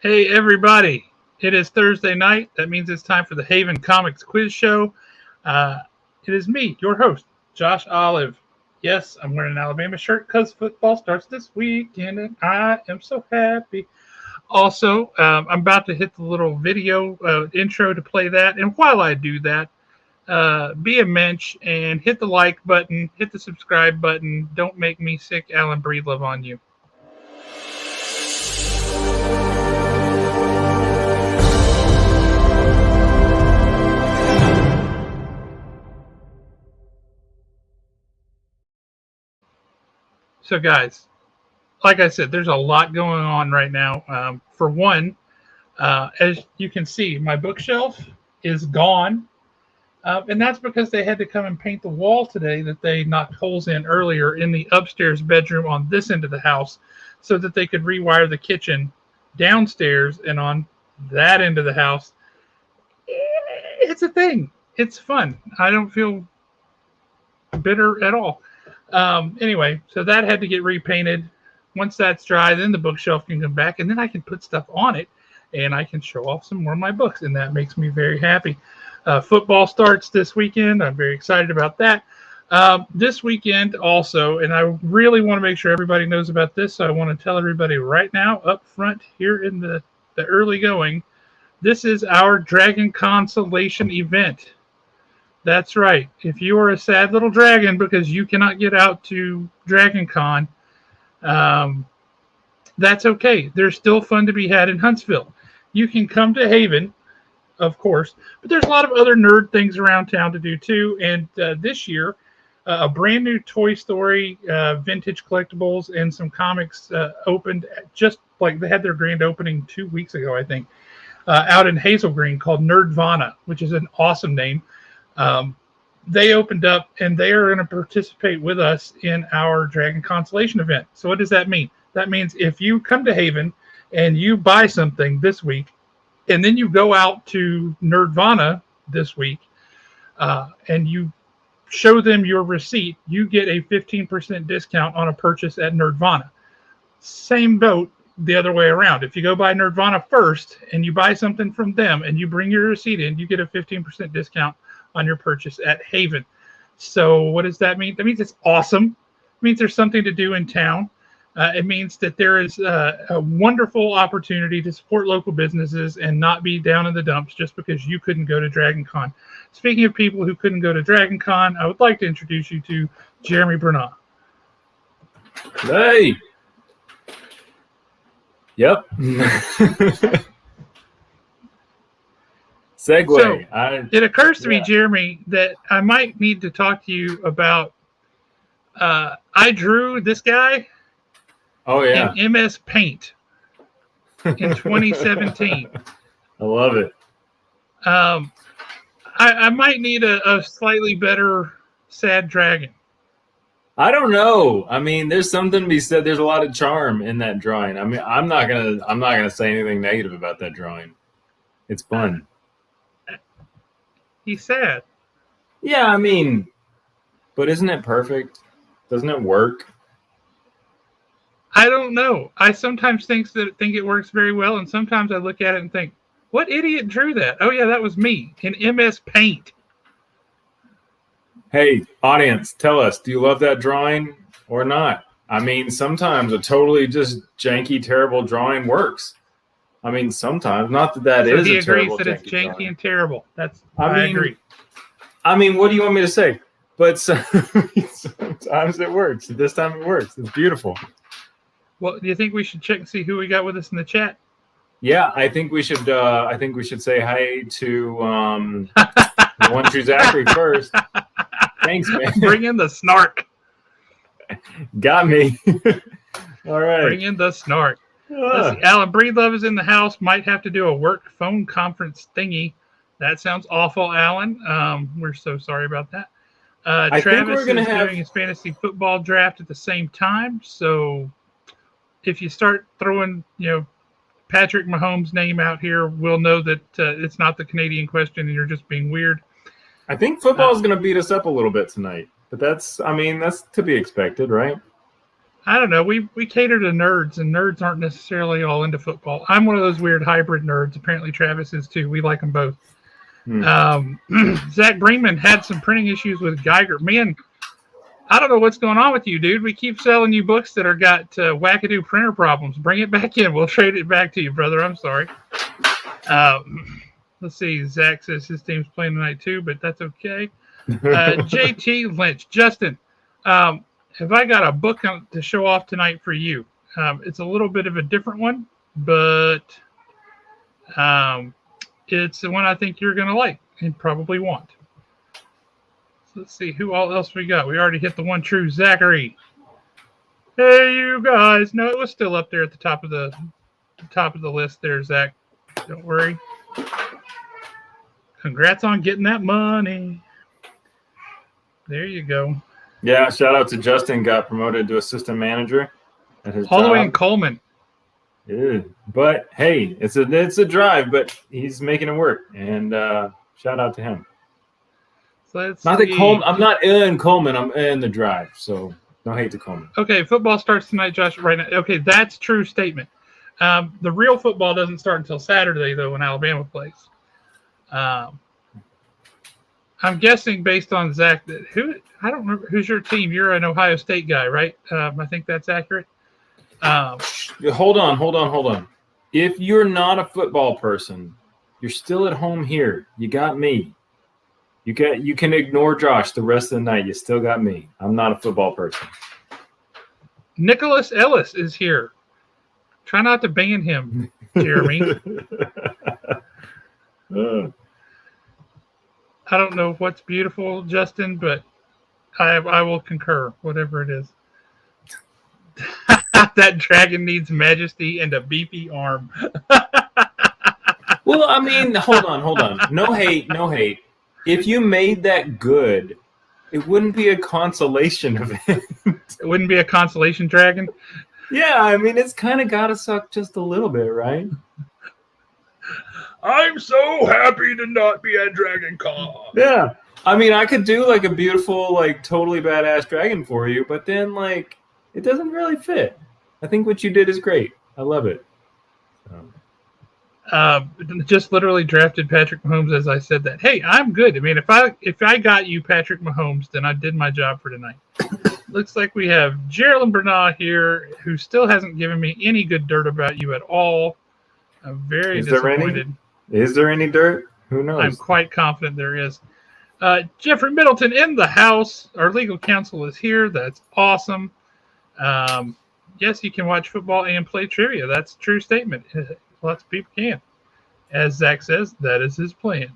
Hey, everybody. It is Thursday night. That means it's time for the Haven Comics Quiz Show. Uh, it is me, your host, Josh Olive. Yes, I'm wearing an Alabama shirt because football starts this weekend, and I am so happy. Also, I'm about to hit the little video intro to play that. And while I do that, be a mensch and hit the like button, hit the subscribe button. Don't make me sick, Alan Breedlove on you. So, guys, like I said, there's a lot going on right now. For one, as you can see, my bookshelf is gone. And that's because they had to come and paint the wall today that they knocked holes in earlier in the upstairs bedroom on this end of the house so that they could rewire the kitchen downstairs and on that end of the house. It's a thing. It's fun. I don't feel bitter at all. Anyway, so that had to get repainted. Once that's dry, then the bookshelf can come back, and then I can put stuff on it, and I can show off some more of my books, and that makes me very happy. Football starts this weekend. I'm very excited about that. This weekend also, and I really want to make sure everybody knows about this, so I want to tell everybody right now up front here in the early going, this is our Dragon Consolation event. That's right. If you are a sad little dragon because you cannot get out to Dragon Con, that's okay. There's still fun to be had in Huntsville. You can come to Haven, of course, but there's a lot of other nerd things around town to do too. And this year, a brand new Toy Story vintage collectibles and some comics opened just like they had their grand opening 2 weeks ago, I think, out in Hazel Green called Nerdvana, which is an awesome name. They opened up and they are going to participate with us in our Dragon Constellation event. So what does that mean? That means if you come to Haven and you buy something this week and then you go out to Nerdvana this week and you show them your receipt, you get a 15% discount on a purchase at Nerdvana. Same boat the other way around. If you go buy Nerdvana first and you buy something from them and you bring your receipt in, you get a 15% discount on your purchase at Haven. So what does that mean? That means it's awesome. It means there's something to do in town. It means that there is a wonderful opportunity to support local businesses and not be down in the dumps just because you couldn't go to Dragon Con. Speaking of people who couldn't go to Dragon Con, I would like to introduce you to Jeremy Bernard. Hey. Yep. Segue. So, it occurs to me, Jeremy, that I might need to talk to you about. I drew this guy. Oh yeah. In MS Paint in 2017. I love it. I might need a slightly better sad dragon. I don't know. I mean, there's something to be said. There's a lot of charm in that drawing. I mean, I'm not gonna say anything negative about that drawing. It's fun. He's sad. Yeah, I mean, but isn't it perfect? Doesn't it work? I don't know. I sometimes think it works very well, and sometimes I look at it and think, "What idiot drew that?" Oh yeah, that was me in MS Paint. Hey, audience, tell us, do you love that drawing or not? I mean, sometimes a totally just janky, terrible drawing works. I mean, sometimes, not that so is he a terrible, agrees that it's janky drawing. And terrible. I agree. I mean, what do you want me to say? But sometimes it works. This time it works. It's beautiful. Well, do you think we should check and see who we got with us in the chat? Yeah, I think we should. I think we should say hi to the one true Zachary first. Thanks, man. Bring in the snark. Got me. All right. Bring in the snark. Let's see. Alan Breedlove is in the house. Might have to do a work phone conference thingy. That sounds awful, Alan. We're so sorry about that. Travis is doing his fantasy football draft at the same time. So if you start throwing, Patrick Mahomes' name out here, we'll know that it's not the Canadian question and you're just being weird. I think football is going to beat us up a little bit tonight, but that's to be expected, right? I don't know. We cater to nerds, and nerds aren't necessarily all into football. I'm one of those weird hybrid nerds. Apparently, Travis is too. We like them both. Zach Brinkman had some printing issues with Geiger. Man, I don't know what's going on with you, dude. We keep selling you books that are got wackadoo printer problems. Bring it back in. We'll trade it back to you, brother. I'm sorry. Let's see. Zach says his team's playing tonight too, but that's okay. JT Lynch. Justin, have I got a book to show off tonight for you? It's a little bit of a different one, but it's the one I think you're going to like and probably want. So let's see who all else we got. We already hit the one true Zachary. Hey, you guys. No, it was still up there at the top of the list there, Zach. Don't worry. Congrats on getting that money. There you go. Yeah, shout out to Justin. Got promoted to assistant manager at his all job. the way in Coleman. Yeah, but hey, it's a drive, but he's making it work. And shout out to him. So I'm not in Coleman. I'm in the drive. So no hate to Coleman. Okay, football starts tonight, Josh. Right now. Okay, that's a true statement. The real football doesn't start until Saturday, though, when Alabama plays. I'm guessing based on Zach that I don't remember who's your team. You're an Ohio State guy, right? I think that's accurate. Hold on. If you're not a football person, you're still at home here. You got me. You can ignore Josh the rest of the night. You still got me. I'm not a football person. Nicholas Ellis is here. Try not to ban him, Jeremy. I don't know what's beautiful, Justin, but I will concur, whatever it is. That dragon needs majesty and a beefy arm. Well, I mean, hold on. No hate. If you made that good, it wouldn't be a consolation event. It wouldn't be a consolation dragon? Yeah, I mean, it's kind of got to suck just a little bit, right? I'm so happy to not be at Dragon Con. Yeah. I mean, I could do like a beautiful, like totally badass dragon for you, but then like it doesn't really fit. I think what you did is great. I love it. Just literally drafted Patrick Mahomes as I said that. Hey, I'm good. I mean, if I got you Patrick Mahomes, then I did my job for tonight. Looks like we have Geraldine Bernard here, who still hasn't given me any good dirt about you at all. I'm very disappointed. Is there any dirt? Who knows? I'm quite confident there is. Jeffrey Middleton in the house. Our legal counsel is here. That's awesome. Yes, you can watch football and play trivia. That's a true statement. Lots of people can. As Zach says, that is his plan.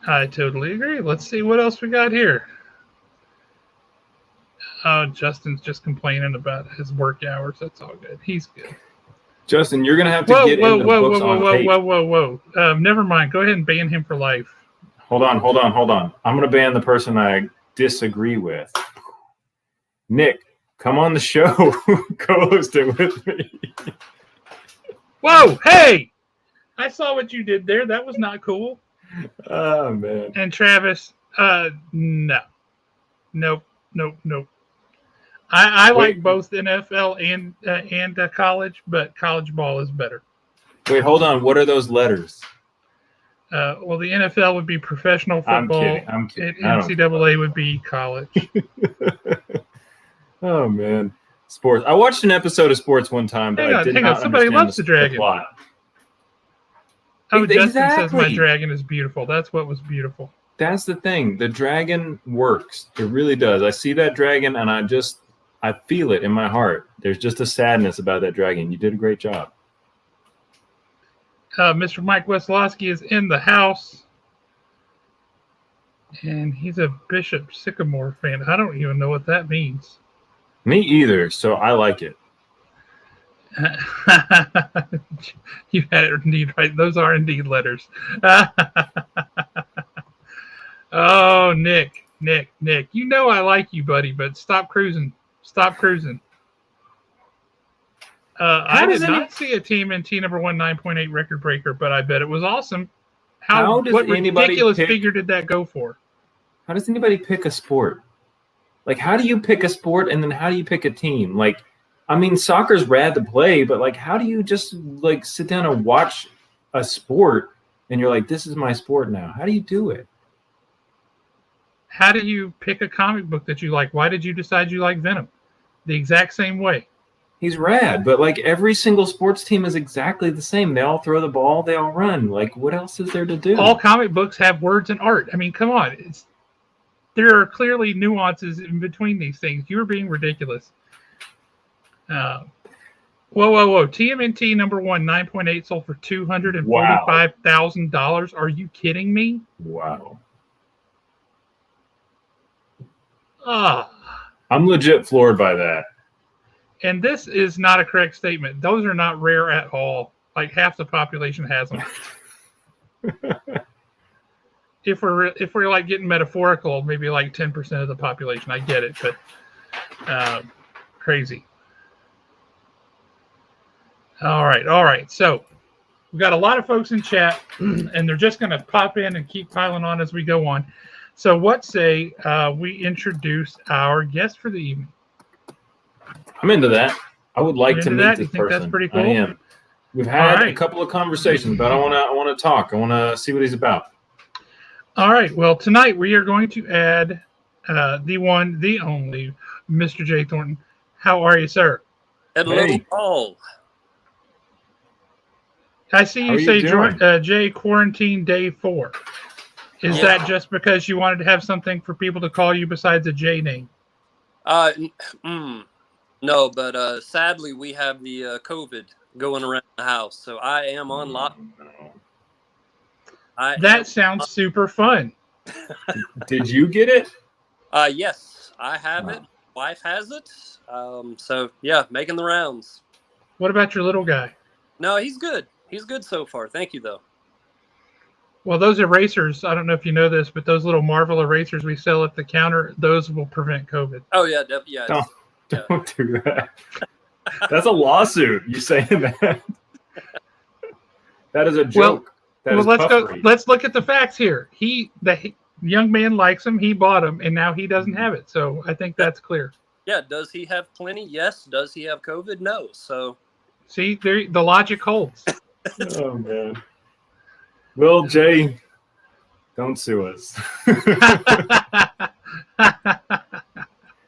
I totally agree. Let's see what else we got here. Justin's just complaining about his work hours. That's all good. He's good. Justin, you're going to have to get into books on tape. Whoa. Never mind. Go ahead and ban him for life. Hold on. I'm going to ban the person I disagree with. Nick, come on the show. Co-host it with me. Whoa, hey! I saw what you did there. That was not cool. Oh, man. And Travis, no. Nope. I like both NFL and college, but college ball is better. Wait, hold on. What are those letters? Well, the NFL would be professional football. I'm kidding. And NCAA would be college. Oh, man. Sports. I watched an episode of Sports one time, but I did not Somebody understand loves the dragon. plot. Oh, Justin says my dragon is beautiful. That's what was beautiful. That's the thing. The dragon works. It really does. I see that dragon, and I feel it in my heart. There's just a sadness about that dragon. You did a great job. Mr. Mike Weslowski is in the house. And he's a Bishop Sycamore fan. I don't even know what that means. Me either, so I like it. You had it indeed right. Those are indeed letters. Oh, Nick. You know I like you, buddy, but stop cruising. I did not see a team in T number 9.8 record breaker, but I bet it was awesome. What ridiculous figure did that go for? How does anybody pick a sport? Like, how do you pick a sport and then how do you pick a team? Like, I mean, soccer's rad to play, but like, how do you just like sit down and watch a sport and you're like, this is my sport now? How do you do it? How do you pick a comic book that you like? Why did you decide you like Venom? The exact same way. He's rad, but like every single sports team is exactly the same. They all throw the ball, they all run. Like, what else is there to do? All comic books have words and art. I mean, come on. There are clearly nuances in between these things. You're being ridiculous. Whoa. TMNT number 1, 9.8 sold for $245,000. Are you kidding me? Wow. I'm legit floored by that. And this is not a correct statement. Those are not rare at all. Like half the population has them. If we're like getting metaphorical, maybe like 10% of the population. I get it, but crazy. All right. So we've got a lot of folks in chat, and they're just going to pop in and keep piling on as we go on. So what say we introduce our guest for the evening? I'm into that. I would like to meet this person. That's pretty cool? I am. We've had a couple of conversations, but I want to talk. I want to see what he's about. All right. Well, tonight we are going to add the one, the only, Mr. Jay Thornton. How are you, sir? Hello, Paul. I see you say Jay Quarantine Day 4. Is that just because you wanted to have something for people to call you besides a J name? No, but sadly we have the COVID going around the house, so I am on lockdown. That sounds super fun. Did you get it? Yes, I have it. Wife has it. So yeah, making the rounds. What about your little guy? No, he's good. He's good so far. Thank you, though. Well, those erasers, I don't know if you know this, but those little Marvel erasers we sell at the counter, those will prevent COVID. Oh, yeah. Don't do that. That's a lawsuit. You saying that? That is a joke. Let's look at the facts here. The young man likes them. He bought them, and now he doesn't have it. So I think that's clear. Yeah. Does he have plenty? Yes. Does he have COVID? No. So see, the logic holds. Oh man. Well, Jay, don't sue us.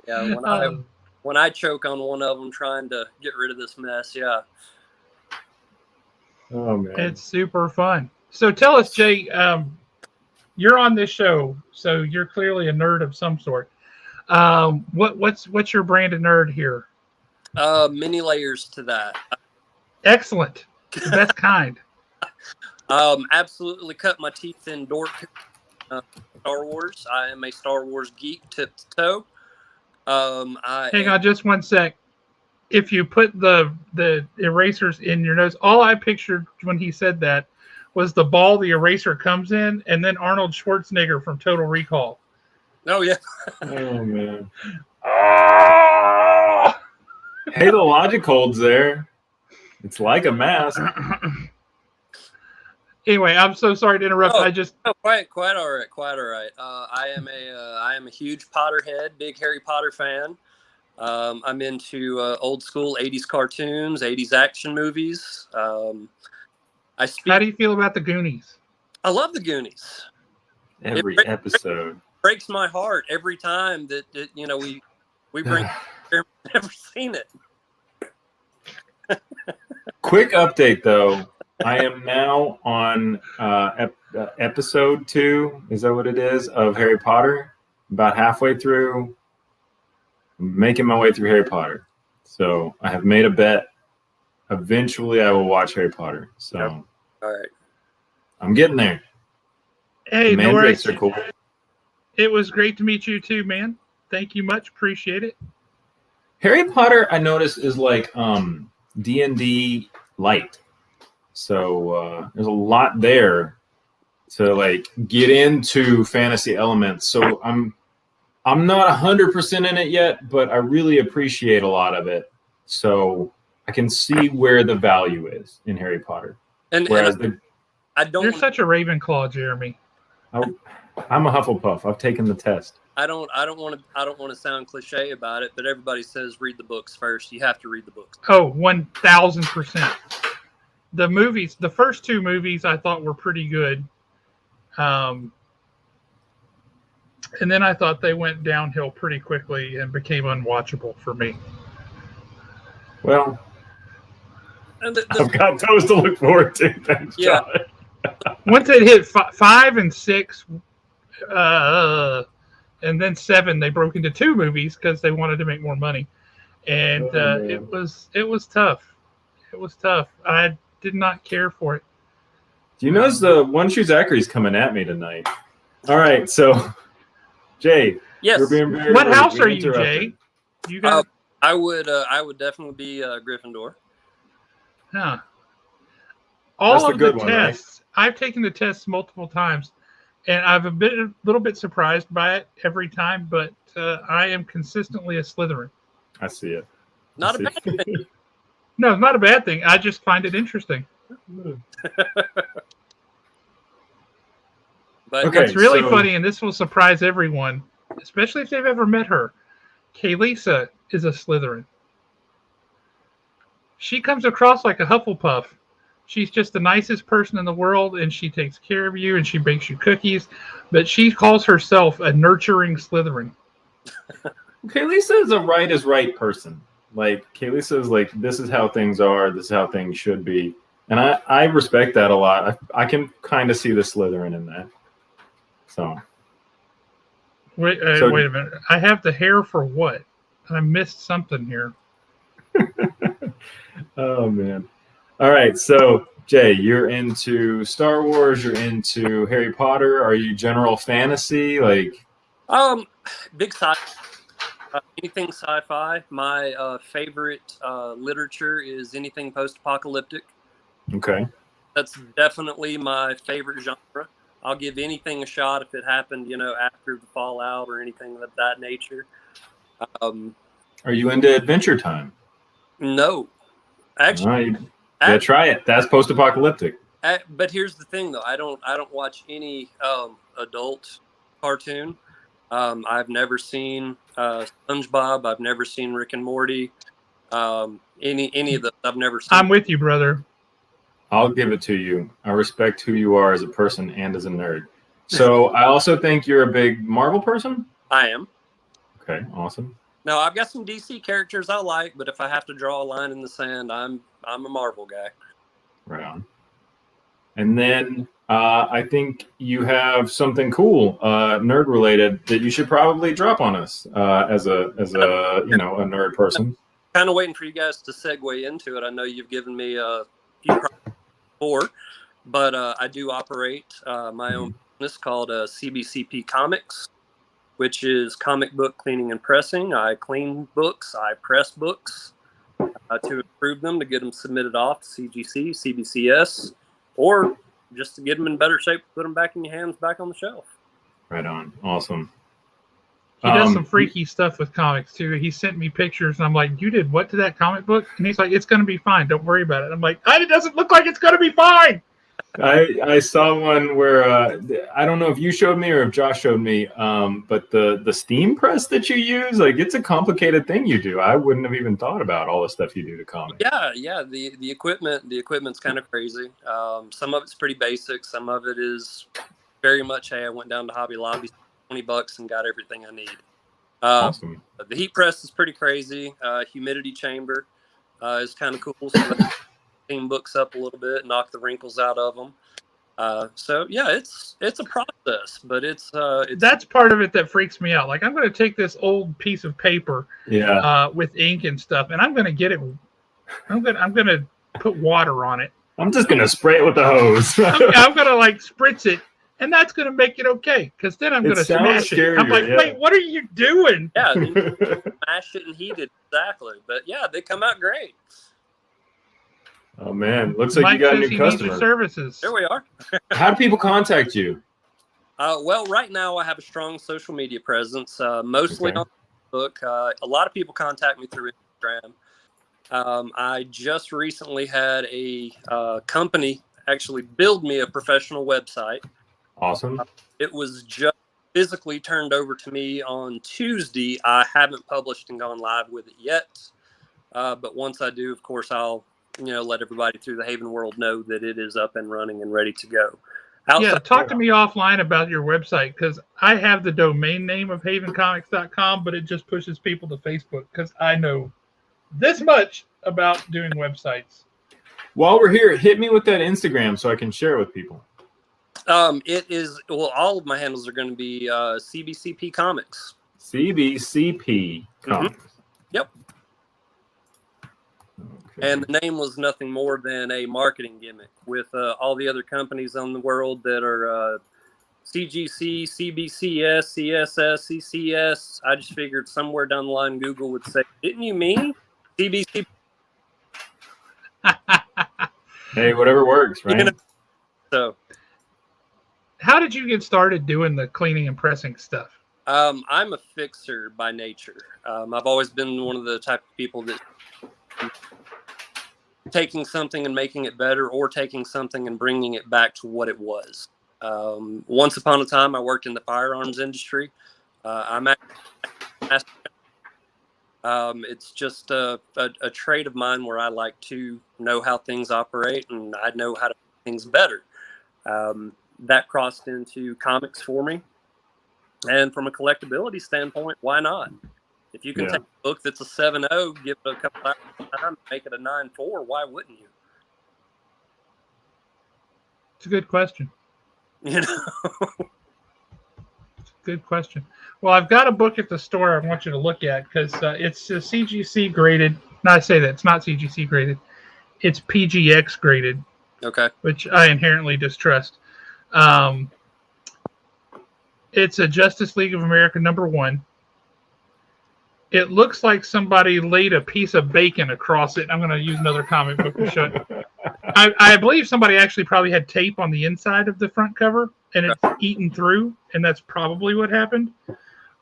Yeah. When I choke on one of them trying to get rid of this mess, yeah. Oh man, it's super fun. So tell us, Jay, you're on this show, so you're clearly a nerd of some sort. What's your brand of nerd here? Many layers to that. Excellent, the best kind. Absolutely cut my teeth in dork. Star Wars. I am a Star Wars geek tip to toe. Hang on just one sec. If you put the erasers in your nose, all I pictured when he said that was the ball the eraser comes in, and then Arnold Schwarzenegger from Total Recall. Oh, yeah. Oh, man. Oh! Hey, the logic holds there. It's like a mask. Anyway, I'm so sorry to interrupt. Quite all right. I am a huge Potterhead, big Harry Potter fan. I'm into old school 80s cartoons, 80s action movies. How do you feel about the Goonies? I love the Goonies. Every episode breaks my heart every time that we bring. Never seen it. Quick update though. I am now on episode 2. Is that what it is? Of Harry Potter. About halfway through. I'm making my way through Harry Potter. So I have made a bet. Eventually I will watch Harry Potter. So yep. All right. I'm getting there. Hey, the mandrakes are cool. It was great to meet you too, man. Thank you much. Appreciate it. Harry Potter, I noticed, is like D&D light. So there's a lot there to like get into fantasy elements. So I'm not 100% in it yet, but I really appreciate a lot of it. So I can see where the value is in Harry Potter. You're such a Ravenclaw, Jeremy. I'm a Hufflepuff. I've taken the test. I don't want to sound cliche about it, but everybody says read the books first. You have to read the books. Oh, 1,000%. The movies, the first two movies, I thought were pretty good, and then I thought they went downhill pretty quickly and became unwatchable for me. Well, And I've got those to look forward to. Thanks, Yeah. John. Once it hit 5 and 6, and then 7, they broke into 2 movies because they wanted to make more money, and it was tough. It was tough. I did not care for it. Do you notice the One Shoe Zachary's coming at me tonight? All right, so Jay, Yes. you're being very What rude. house You're are you, interrupted. Jay? You got I would definitely be Gryffindor. All That's the of good the one, right? tests. I've taken the tests multiple times, and I've a little bit surprised by it every time. But I am consistently a Slytherin. I see it. Not I a see bad it. thing. No, it's not a bad thing. I just find it interesting. But Okay. It's really so- funny, and this will surprise everyone, especially if they've ever met her. Kaylisa is a Slytherin. She comes across like a Hufflepuff. She's just the nicest person in the world, and she takes care of you, and she bakes you cookies. But she calls herself a nurturing Slytherin. Kaylisa is a right is right person. Like Kaylisa is like, this is how things are. This is how things should be. And I respect that a lot. I can kind of see the Slytherin in that. So Wait, So- wait a minute. I have the hair for what? I missed something here. oh man. All right, so Jay, you're into Star Wars, you're into Harry Potter. Are you general fantasy? Like big sci anything sci-fi. My favorite literature is anything post-apocalyptic. okay. That's definitely my favorite genre. I'll give anything a shot if it happened, after the Fallout or anything of that nature. Are you into Adventure Time? No, actually, You gotta try it. That's post-apocalyptic. but here's the thing, though. I don't watch any adult cartoon. I've never seen SpongeBob. I've never seen Rick and Morty. Any of those I've never seen. I'm with you, brother. I'll give it to you. I respect who you are as a person and as a nerd. So I also think you're a big Marvel person. I am. Okay, awesome. No, I've got some DC characters I like, but if I have to draw a line in the sand, I'm a Marvel guy. Right on. And then I think you have something cool, nerd related, that you should probably drop on us as a a nerd person. Kind of waiting for you guys to segue into it. I know you've given me a few problems before, but I do operate my own business called CBCP Comics, which is comic book cleaning and pressing. I clean books, I press books to improve them, to get them submitted off to CGC, CBCS, or just to get them in better shape, put them back in your hands, back on the shelf. Right on. Awesome. He does some freaky stuff with comics too. He sent me pictures, and I'm like, "You did what to that comic book?" And he's like, "It's going to be fine. Don't worry about it." I'm like, "It doesn't look like it's going to be fine." I saw one where I don't know if you showed me or if Josh showed me, but the steam press that you use, like, it's a complicated thing you do. I wouldn't have even thought about all the stuff you do to comics. Yeah. The equipment's kind of crazy. Some of it's pretty basic. Some of it is very much, hey, I went down to Hobby Lobby, $20 and got everything I need. Awesome. The heat press is pretty crazy. Humidity chamber is kind of cool. So clean books up a little bit, knock the wrinkles out of them. So yeah, it's a process, but it's That's part of it that freaks me out. Like, I'm going to take this old piece of paper, with ink and stuff, and I'm going to get it. I'm going to put water on it. I'm just gonna spray it with the hose. I'm going to like spritz it, and that's going to make it okay. Because then I'm going to sounds smash it. I'm scarier, like, yeah. wait, what are you doing? yeah, smash it and heat it exactly. But yeah, they come out great. Oh man, looks like Mike you got a says new he needs your customer. services. There we are. How do people contact you? Well, right now I have a strong social media presence, mostly Okay. on Facebook. A lot of people contact me through Instagram. I just recently had a company actually build me a professional website. Awesome. It was just physically turned over to me on Tuesday. I haven't published and gone live with it yet. But once I do, of course, I'll let everybody through the Haven world know that it is up and running and ready to go. Talk to me offline about your website, because I have the domain name of havencomics.com, but it just pushes people to Facebook because I know this much about doing websites. While we're here, hit me with that Instagram so I can share it with people. It is, all of my handles are going to be CBCP Comics. CBCP Comics. Mm-hmm. Yep. Okay. And the name was nothing more than a marketing gimmick with all the other companies in the world that are CGC, CBCS, CSS, CCS. I just figured somewhere down the line Google would say, "Didn't you mean CBCP?" Hey, whatever works, right? So, how did you get started doing the cleaning and pressing stuff? I'm a fixer by nature. I've always been one of the type of people that taking something and making it better, or taking something and bringing it back to what it was. Once upon a time, I worked in the firearms industry. It's just a trait of mine where I like to know how things operate, and I know how to make things better. That crossed into comics for me. And from a collectability standpoint, why not? If you can take a book that's a 7.0, give it a couple hours of time, make it a 9.4, why wouldn't you? It's a good question. Good question. Well, I've got a book at the store I want you to look at, because it's a CGC graded. No, I say that it's not CGC graded. It's PGX graded. Okay. Which I inherently distrust. It's a Justice League of America #1. It looks like somebody laid a piece of bacon across it. I'm going to use another comic book to show it. I believe somebody actually probably had tape on the inside of the front cover, and it's eaten through, and that's probably what happened.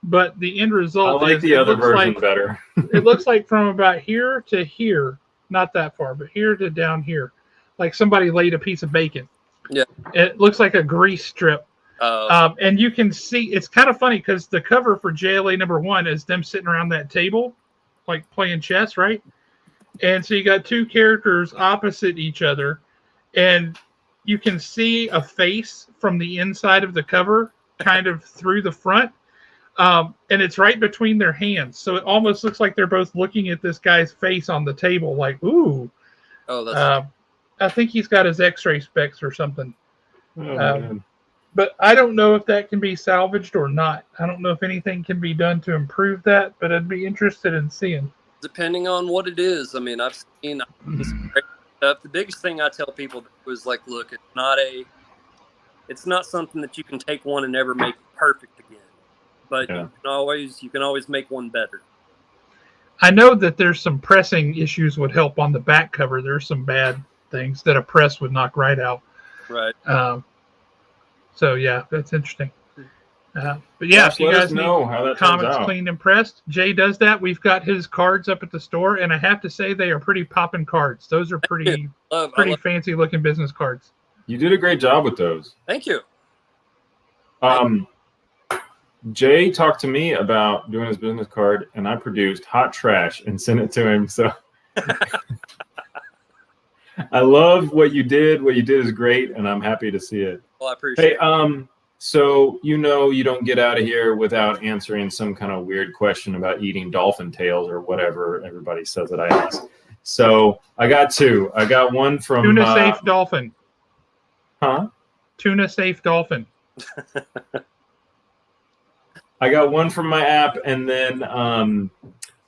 But the end result I like the other version better. It looks like from about here to here, not that far, but here to down here, like somebody laid a piece of bacon. Yeah. It looks like a grease strip. And you can see, it's kind of funny because the cover for JLA #1 is them sitting around that table, like playing chess, right? And so you got two characters opposite each other, and you can see a face from the inside of the cover, kind of through the front, and it's right between their hands. So it almost looks like they're both looking at this guy's face on the table, like, ooh. Oh, that's. I think he's got his X-ray specs or something. Oh, man. But I don't know if that can be salvaged or not. I don't know if anything can be done to improve that, but I'd be interested in seeing. Depending on what it is. I mean, I've seen some great stuff. The biggest thing I tell people was like, look, it's not something that you can take one and never make it perfect again. But you can always make one better. I know that there's some pressing issues would help on the back cover. There's some bad things that a press would knock right out. Right. So yeah, that's interesting. But yeah, if you guys know how that comics cleaned and pressed, Jay does that. We've got his cards up at the store, and I have to say they are pretty popping cards. Those are pretty fancy looking business cards. You did a great job with those. Thank you. Jay talked to me about doing his business card, and I produced hot trash and sent it to him. So I love what you did. What you did is great, and I'm happy to see it. Well, I appreciate it. So you don't get out of here without answering some kind of weird question about eating dolphin tails or whatever everybody says that I ask. So I got two. I got one from Tuna Safe Dolphin. Huh? Tuna Safe Dolphin. I got one from my app, and then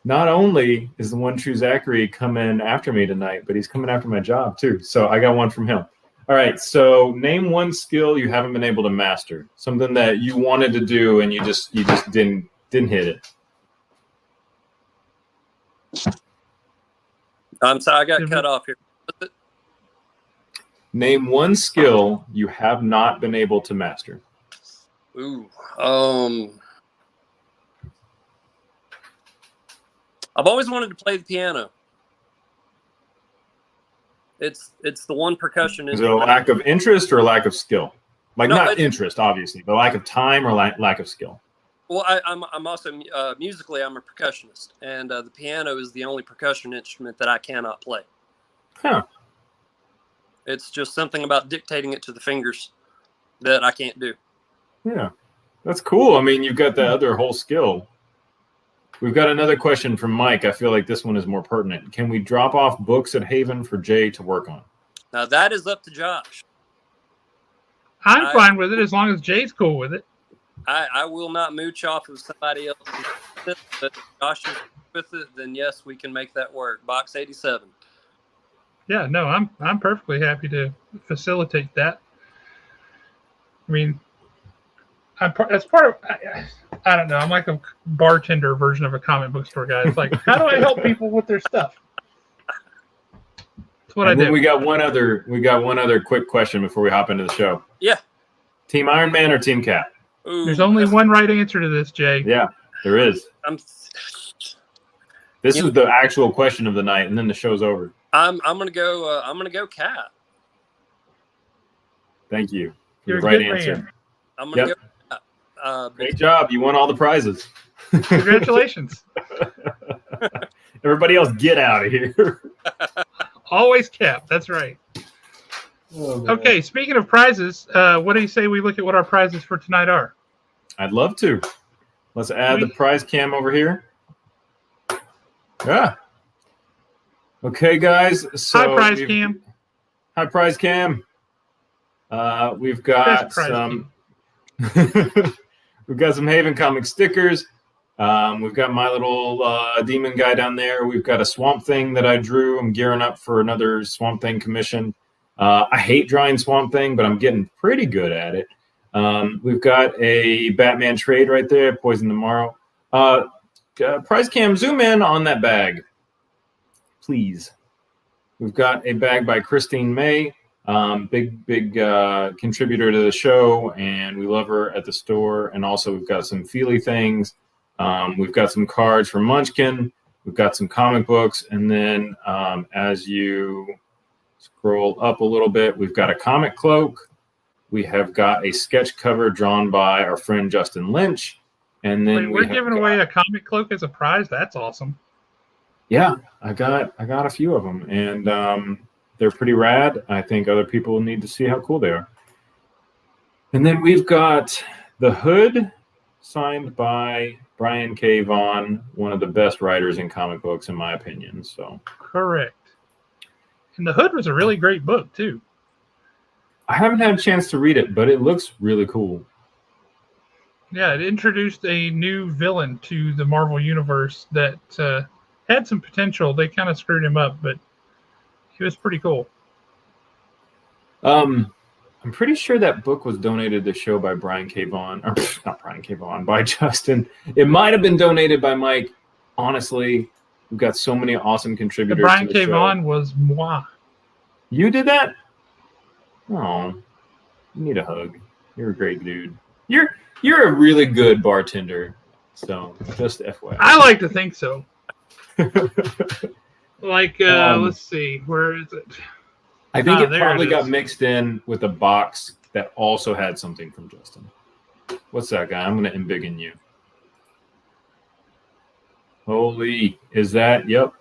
not only is the one true Zachary coming after me tonight, but he's coming after my job too. So I got one from him. All right. So name one skill you haven't been able to master, something that you wanted to do and you just didn't hit it. I'm sorry, I got cut off here. Name one skill you have not been able to master. Ooh. I've always wanted to play the piano. It's the one percussion. Is it a lack of interest or a lack of skill? Like No, not interest, obviously, but lack of time or lack of skill. Well, I'm also musically I'm a percussionist, and the piano is the only percussion instrument that I cannot play. Huh. It's just something about dictating it to the fingers that I can't do. Yeah, that's cool. I mean, you've got the other whole skill. We've got another question from Mike. I feel like this one is more pertinent. Can we drop off books at Haven for Jay to work on? Now that is up to Josh. I'm fine with it as long as Jay's cool with it. I will not mooch off of somebody else. But if Josh is with it, then yes, we can make that work. Box 87. Yeah, no, I'm perfectly happy to facilitate that. I mean, that's part of. I don't know. I'm like a bartender version of a comic book store guy. It's like, how do I help people with their stuff? That's what I do. We got one other quick question before we hop into the show. Yeah. Team Iron Man or Team Cap? Ooh, There's only one right answer to this, Jay. Yeah, there is. This is the actual question of the night, and then the show's over. I'm gonna go Cap. Thank you. You're the right a good answer. man. I'm gonna go Cap. Great job. You won all the prizes. Congratulations. Everybody else, get out of here. Always Cap. That's right. Oh, okay, speaking of prizes, what do you say we look at what our prizes for tonight are? I'd love to. Let's add the prize cam over here. Yeah. Okay, guys. So Hi, prize cam. Hi, prize cam. We've got some. We've got some Haven comic stickers. We've got my little demon guy down there. We've got a Swamp Thing that I drew. I'm gearing up for another Swamp Thing commission. I hate drawing Swamp Thing, but I'm getting pretty good at it. We've got a Batman trade right there, Poison Tomorrow. Prize cam, zoom in on that bag, please. We've got a bag by Christine May, big contributor to the show, and we love her at the store. And also we've got some Feely things. We've got some cards from Munchkin. We've got some comic books. And then as you scroll up a little bit, we've got a comic cloak. We have got a sketch cover drawn by our friend Justin Lynch. And then we're giving away a comic cloak as a prize. That's awesome. Yeah, I got a few of them, and they're pretty rad. I think other people need to see how cool they are. And then we've got the hood signed by Brian K. Vaughan, one of the best writers in comic books, in my opinion. So correct. And the hood was a really great book too. I haven't had a chance to read it, but it looks really cool. Yeah, it introduced a new villain to the Marvel Universe that had some potential. They kind of screwed him up, but he was pretty cool. I'm pretty sure that book was donated to the show by Brian K. Vaughan. Or not Brian K. Vaughan, by Justin. It might have been donated by Mike. Honestly, we've got so many awesome contributors. Brian K. Vaughan was moi. You did that? Oh, you need a hug. You're a great dude. You're a really good bartender. So just FYI. I like to think so. Let's see, where is it? I think it probably got mixed in with a box that also had something from Justin. What's that guy? I'm going to embiggen you. Holy, is that? Yep.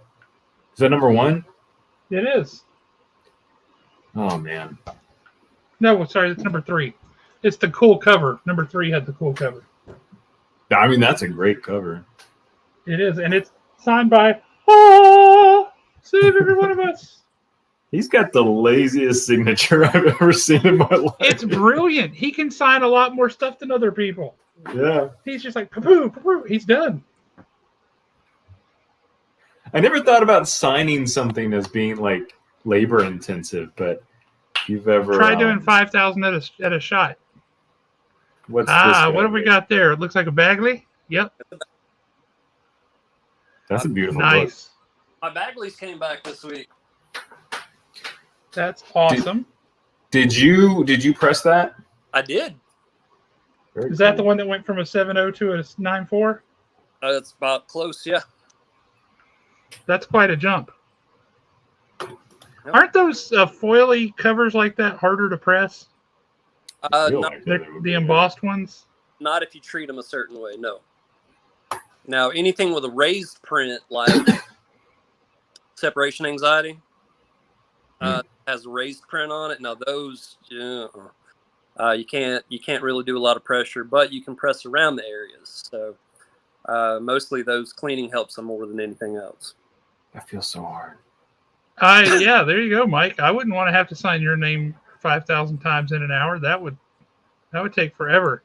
Is that number one? It is. Oh, man. No, sorry, it's number 3. It's the cool cover. Number 3 had the cool cover. I mean, that's a great cover. It is, and it's signed by Save Every One of Us. He's got the laziest signature I've ever seen in my life. It's brilliant. He can sign a lot more stuff than other people. Yeah. He's just like, poo-poo, poo-poo. He's done. I never thought about signing something as being like labor intensive, but if you've ever try doing 5,000 at a shot. What's this? What have we got there? It looks like a Bagley. Yep. That's a beautiful nice book. My Bagleys came back this week. That's awesome. Did you press that? I did. Is that the one that went from a 7.0 to a 9.4? It's about close, yeah. That's quite a jump. Yep. Aren't those foily covers like that harder to press? Not, The embossed ones? not if you treat them a certain way, no. Now, anything with a raised print, like separation anxiety, has a raised print on it. Now, those, you can't really do a lot of pressure, but you can press around the areas. So, mostly those cleaning helps them more than anything else. That feels so hard. Yeah, there you go, Mike. I wouldn't want to have to sign your name 5,000 times in an hour. That would take forever.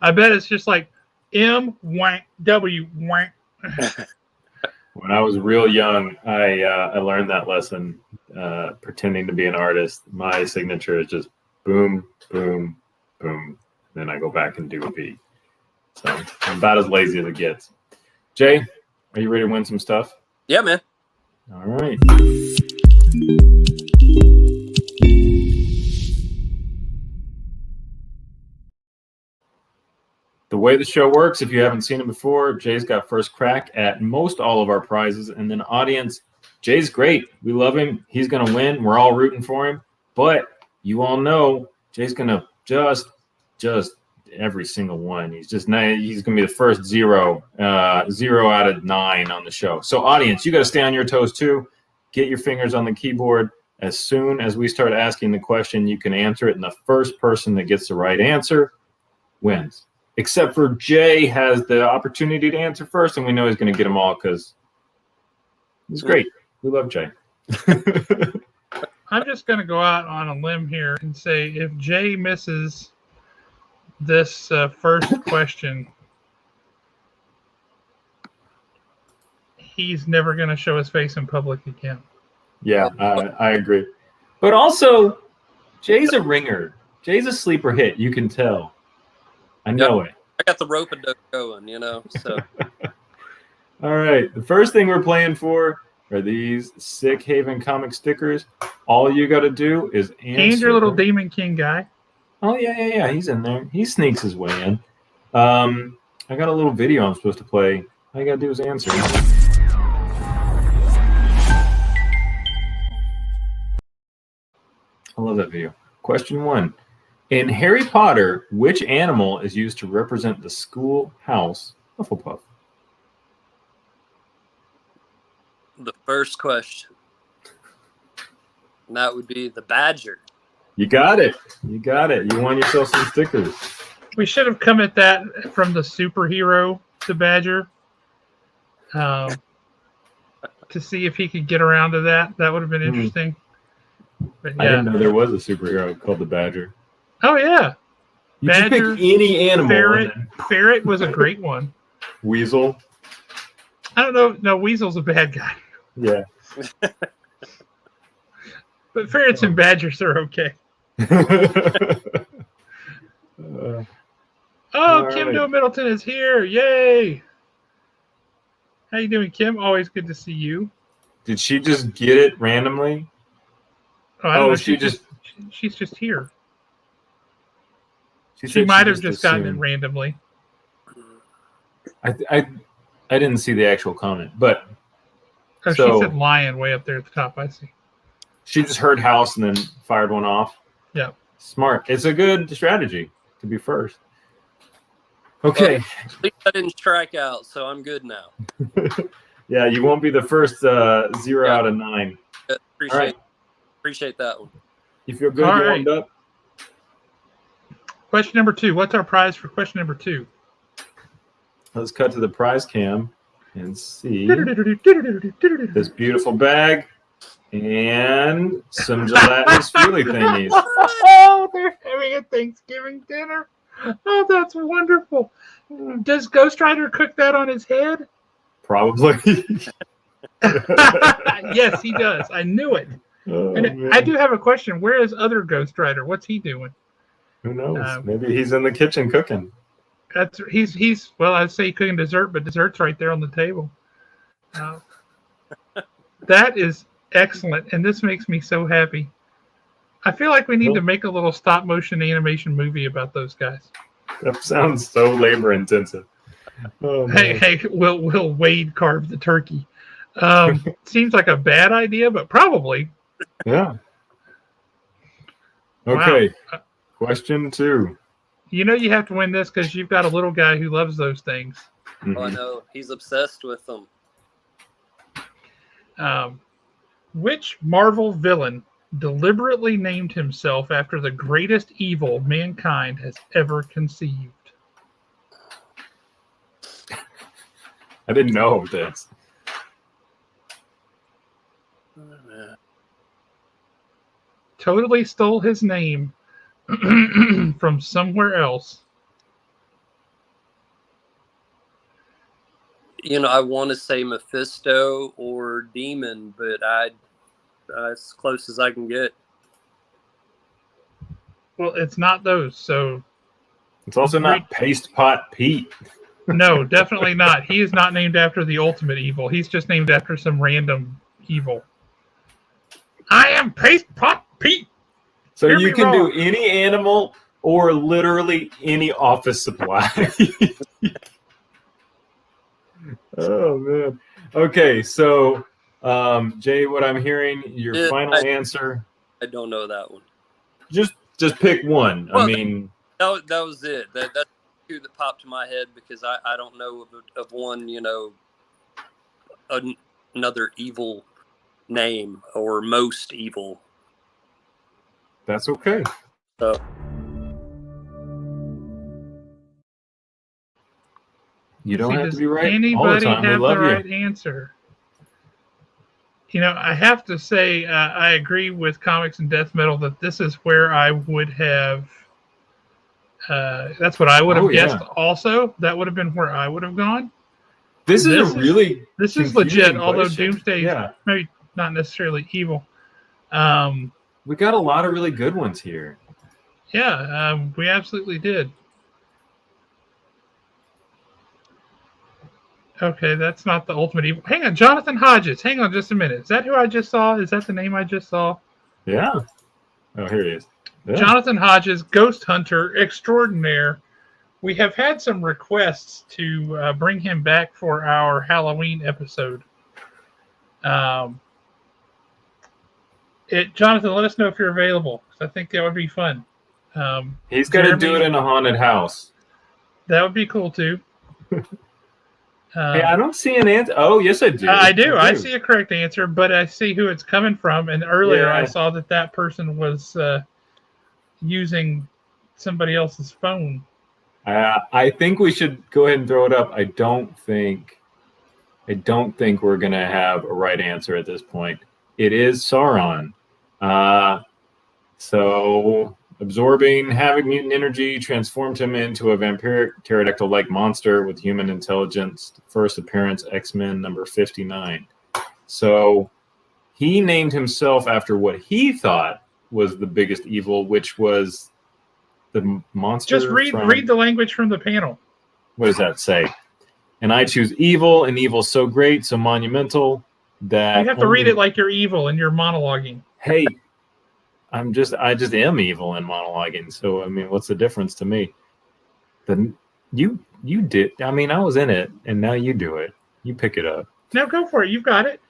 I bet it's just like M-W. When I was real young, I learned that lesson. Pretending to be an artist, my signature is just boom, boom, boom. Then I go back and do a beat. So I'm about as lazy as it gets. Jay, are you ready to win some stuff? Yeah, man. All right. The way the show works, if you haven't seen it before, Jay's got first crack at most all of our prizes. And then audience, Jay's great. We love him. He's going to win. We're all rooting for him. But you all know Jay's going to just every single one. He's going to be the first 0 out of 9 on the show. So audience, you got to stay on your toes too. Get your fingers on the keyboard. As soon as we start asking the question, you can answer it. And the first person that gets the right answer wins. Except for Jay has the opportunity to answer first, and we know he's going to get them all because he's great. We love Jay. I'm just going to go out on a limb here and say if Jay misses this first question, he's never going to show his face in public again. Yeah, I agree. But also, Jay's a ringer. Jay's a sleeper hit. You can tell. I know it. I got the rope and dope going, so. All right. The first thing we're playing for are these sick Haven comic stickers. All you got to do is answer. And your little Demon King guy. Oh, yeah. He's in there. He sneaks his way in. I got a little video I'm supposed to play. All you got to do is answer. I love that video. Question 1. In Harry Potter, which animal is used to represent the schoolhouse Hufflepuff? The first question. And that would be the badger. You got it. You won yourself some stickers. We should have come at that from the superhero, the badger, to see if he could get around to that. That would have been interesting. But, yeah. I didn't know there was a superhero called the badger. Oh, yeah. You just pick any animal. Ferret was a great one. Weasel. I don't know. No, Weasel's a bad guy. Yeah. But ferrets and badgers are okay. Kim Doe Middleton is here. Yay. How you doing, Kim? Always good to see you. Did she just get it randomly? Oh, I don't know. She's just here. She might have just gotten it randomly. I didn't see the actual comment, but she said lion way up there at the top. I see. She just heard house and then fired one off. Yeah. Smart. It's a good strategy to be first. Okay. Well, at least I didn't strike out, so I'm good now. Yeah, you won't be the first 0 out of 9. Appreciate that one. You feel good? You warmed up? Question number 2. What's our prize for question number 2? Let's cut to the prize cam and see this beautiful bag and some gelatinous feely thingies. Oh, they're having a Thanksgiving dinner. Oh, that's wonderful. Does Ghost Rider cook that on his head? Probably. Yes, he does. I knew it. Oh, and I do have a question. Where is other Ghost Rider? What's he doing? Who knows? Maybe he's in the kitchen cooking. He's well, I'd say cooking dessert, but dessert's right there on the table. That is excellent, and this makes me so happy. I feel like we need to make a little stop motion animation movie about those guys. That sounds so labor intensive. Oh, hey, will Wade carve the turkey? Seems like a bad idea, but probably. Yeah. Okay. Wow. Question 2. You know you have to win this because you've got a little guy who loves those things. Mhm. Oh, I know. He's obsessed with them. Which Marvel villain deliberately named himself after the greatest evil mankind has ever conceived? I didn't know this. Totally stole his name from somewhere else. You know, I want to say Mephisto or Demon, but as close as I can get. Well, it's not those, so It's also not Paste Pot Pete. no, definitely not. He is not named after the ultimate evil. He's just named after some random evil. I am Paste Pot Pete. So Hear you me can wrong. do any animal or literally any office supply. Oh, man. Okay, so, Jay, what I'm hearing, your Yeah, final answer, I don't know that one. just pick one. Well, I mean, that was it. That's two that popped to my head because I don't know of one, you know, another evil name or most evil. that's okay. So You don't have to Does be right all the anybody time. We have the love you. right answer? You know, I have to say, I agree with Comics and Death Metal that this is where I would have. That's what I would have guessed. Also, that would have been where I would have gone. This is a really This is confusing legit. Although question. Doomsday, maybe not necessarily evil. We got a lot of really good ones here. Yeah, we absolutely did. Okay, that's not the ultimate evil. Hang on, Jonathan Hodges. Hang on just a minute. Is that who I just saw? Is that the name I just saw? Yeah. Oh, here he is. Yeah. Jonathan Hodges, Ghost Hunter Extraordinaire. We have had some requests to bring him back for our Halloween episode. Jonathan, let us know if you're available, because I think that would be fun. He's got to do it in a haunted house. That would be cool, too. Hey, I don't see an answer. Oh, yes, I do. I do. I see a correct answer, but I see who it's coming from. And earlier I saw that person was using somebody else's phone. I think we should go ahead and throw it up. I don't think we're going to have a right answer at this point. It is Sauron. So absorbing Havoc mutant energy transformed him into a vampiric pterodactyl-like monster with human intelligence. First appearance, X-Men number 59. So he named himself after what he thought was the biggest evil, which was the monster. Just read the language from the panel. What does that say? And I choose evil, and evil so great, so monumental that you have to read it like you're evil and you're monologuing. Hey, I just am evil and monologuing. So I mean, what's the difference to me? Then you did. I mean, I was in it, and now you do it. You pick it up. No, go for it. You've got it.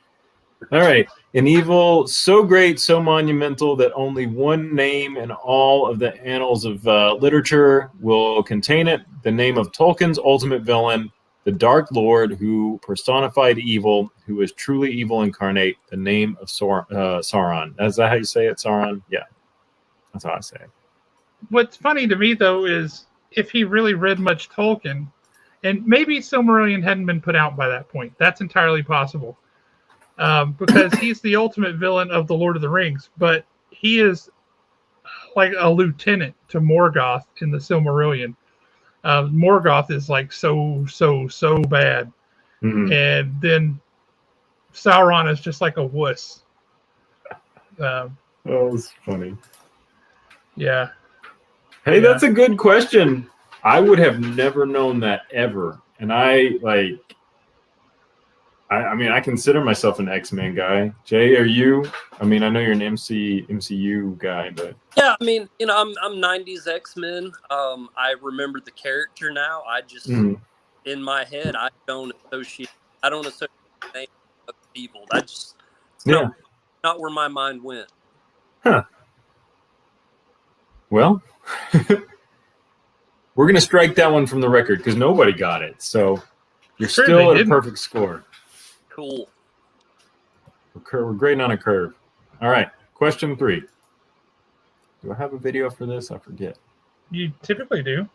All right. An evil so great, so monumental that only one name in all of the annals of literature will contain it. The name of Tolkien's ultimate villain, the Dark Lord who personified evil, who is truly evil incarnate, the name of Sauron. Is that how you say it, Sauron? Yeah, that's how I say it. What's funny to me, though, is if he really read much Tolkien, and maybe Silmarillion hadn't been put out by that point. That's entirely possible. Because he's the ultimate villain of the Lord of the Rings, but he is like a lieutenant to Morgoth in the Silmarillion. Morgoth is like so bad. Mm-hmm. And then Sauron is just like a wuss. That's funny. Yeah. Hey, that's a good question. I would have never known that ever. And I mean, I consider myself an X-Men guy. Jay, are you? I mean, I know you're an MCU guy, but yeah, I mean, you know, I'm 90s X-Men. I remember the character now. I just in my head, I don't associate the name of evil. It's not where my mind went. Huh. Well, we're going to strike that one from the record because nobody got it. So you're Sure, still they at a didn't. perfect score. Cool. We're grading on a curve. All right. Question 3. Do I have a video for this? I forget. You typically do.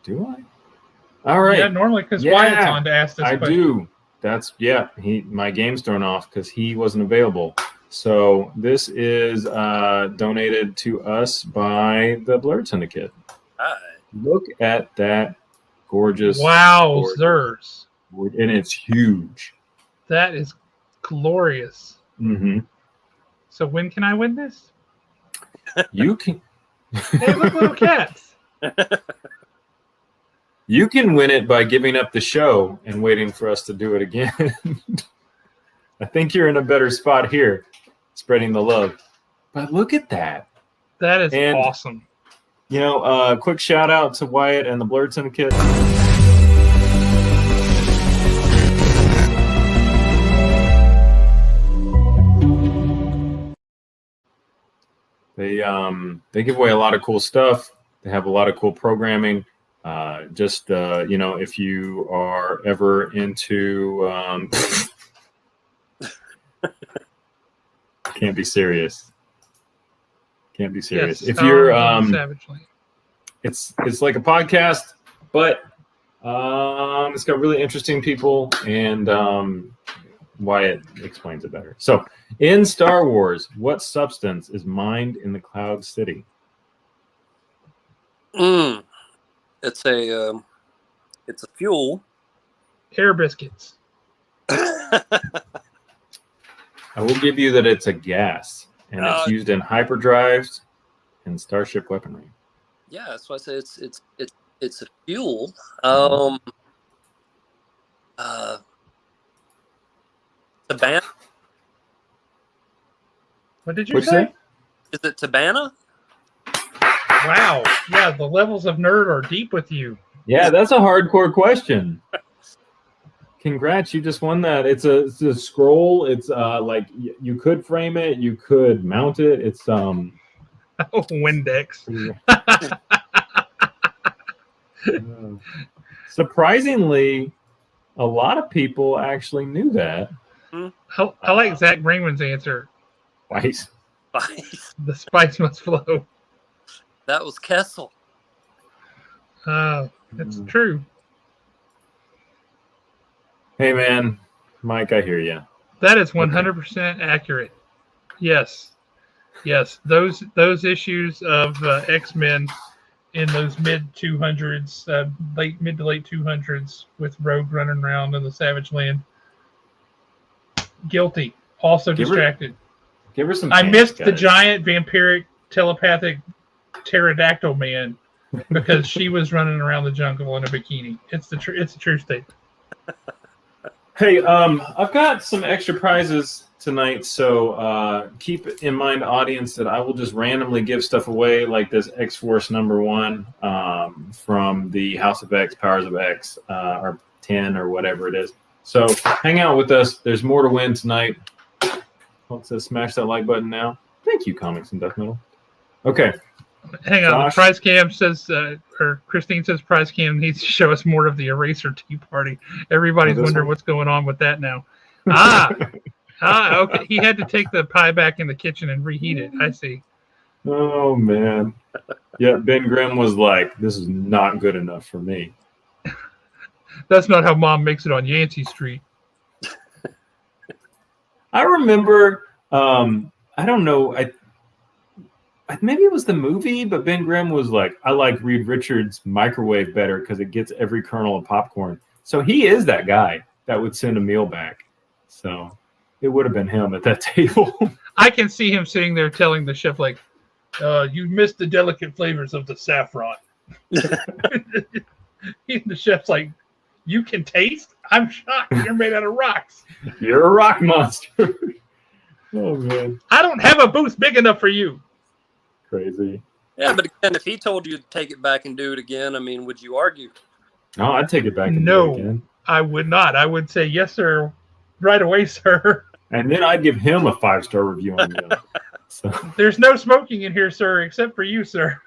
Do I? All right. Yeah, normally because Yeah, Wyatt's on to ask this I question. do. That's my game's thrown off because he wasn't available. So this is donated to us by the Blurred Syndicate. Hi. Look at that gorgeous. Wowzers. And it's huge. That is glorious. Mm-hmm. So when can I win this? You can. They look little cats. You can win it by giving up the show and waiting for us to do it again. I think you're in a better spot here, spreading the love. But look at that. That is And- awesome. You know, quick shout out to Wyatt and the Blurred Syndicate. They give away a lot of cool stuff. They have a lot of cool programming. If you are ever into can't be serious. Can't be serious. Yes, If you're Savagely. it's like a podcast, but it's got really interesting people, and Wyatt explains it better. So, in Star Wars, what substance is mined in the Cloud City? It's a fuel. Air biscuits. I will give you that it's a gas, and it's used in hyperdrives and starship weaponry. Yeah, that's why I say it's a fuel. Tabana? What did you What'd say? you say? Is it Tabana? Wow. Yeah, the levels of nerd are deep with you. Yeah, that's a hardcore question. Congrats, you just won that. It's a scroll. It's like you could frame it, you could mount it. It's Oh, Windex. Surprisingly, a lot of people actually knew that. I like Zach Bringman's answer. Twice. The spice must flow. That was Kessel. It's true. Hey man, Mike, I hear you. That is 100% accurate. Yes. Those issues of X-Men in those mid to late 200s with Rogue running around in the Savage Land. Guilty. Also distracted. Give her some. I chance, missed the guys. giant vampiric telepathic pterodactyl man because she was running around the jungle in a bikini. It's a true statement. Hey, I've got some extra prizes tonight, so keep in mind, audience, that I will just randomly give stuff away, like this X-Force #1 from the House of X, Powers of X, or 10 or whatever it is. So hang out with us. There's more to win tonight. It says smash that like button now. Thank you, Comics and Death Metal. Okay. Hang on. Josh? The prize cam says, or Christine says, prize cam needs to show us more of the Eraser Tea Party. Everybody's this wondering one? what's going on with that now. Okay. He had to take the pie back in the kitchen and reheat it. I see. Oh, man. Yeah, Ben Grimm was like, this is not good enough for me. That's not how Mom makes it on Yancey Street. I remember, I don't know, maybe it was the movie, but Ben Grimm was like, I like Reed Richards' microwave better because it gets every kernel of popcorn. So he is that guy that would send a meal back. So it would have been him at that table. I can see him sitting there telling the chef, like, you missed the delicate flavors of the saffron. The chef's like, you can taste? I'm shocked. You're made out of rocks. You're a rock monster. Oh, man. I don't have a booth big enough for you. Crazy. Yeah, but again, if he told you to take it back and do it again, I mean, would you argue? No, I'd take it back and do No. it again. I would not. I would say, yes, sir. Right away, sir. And then I'd give him a 5-star review on the So. There's no smoking in here, sir, except for you, sir.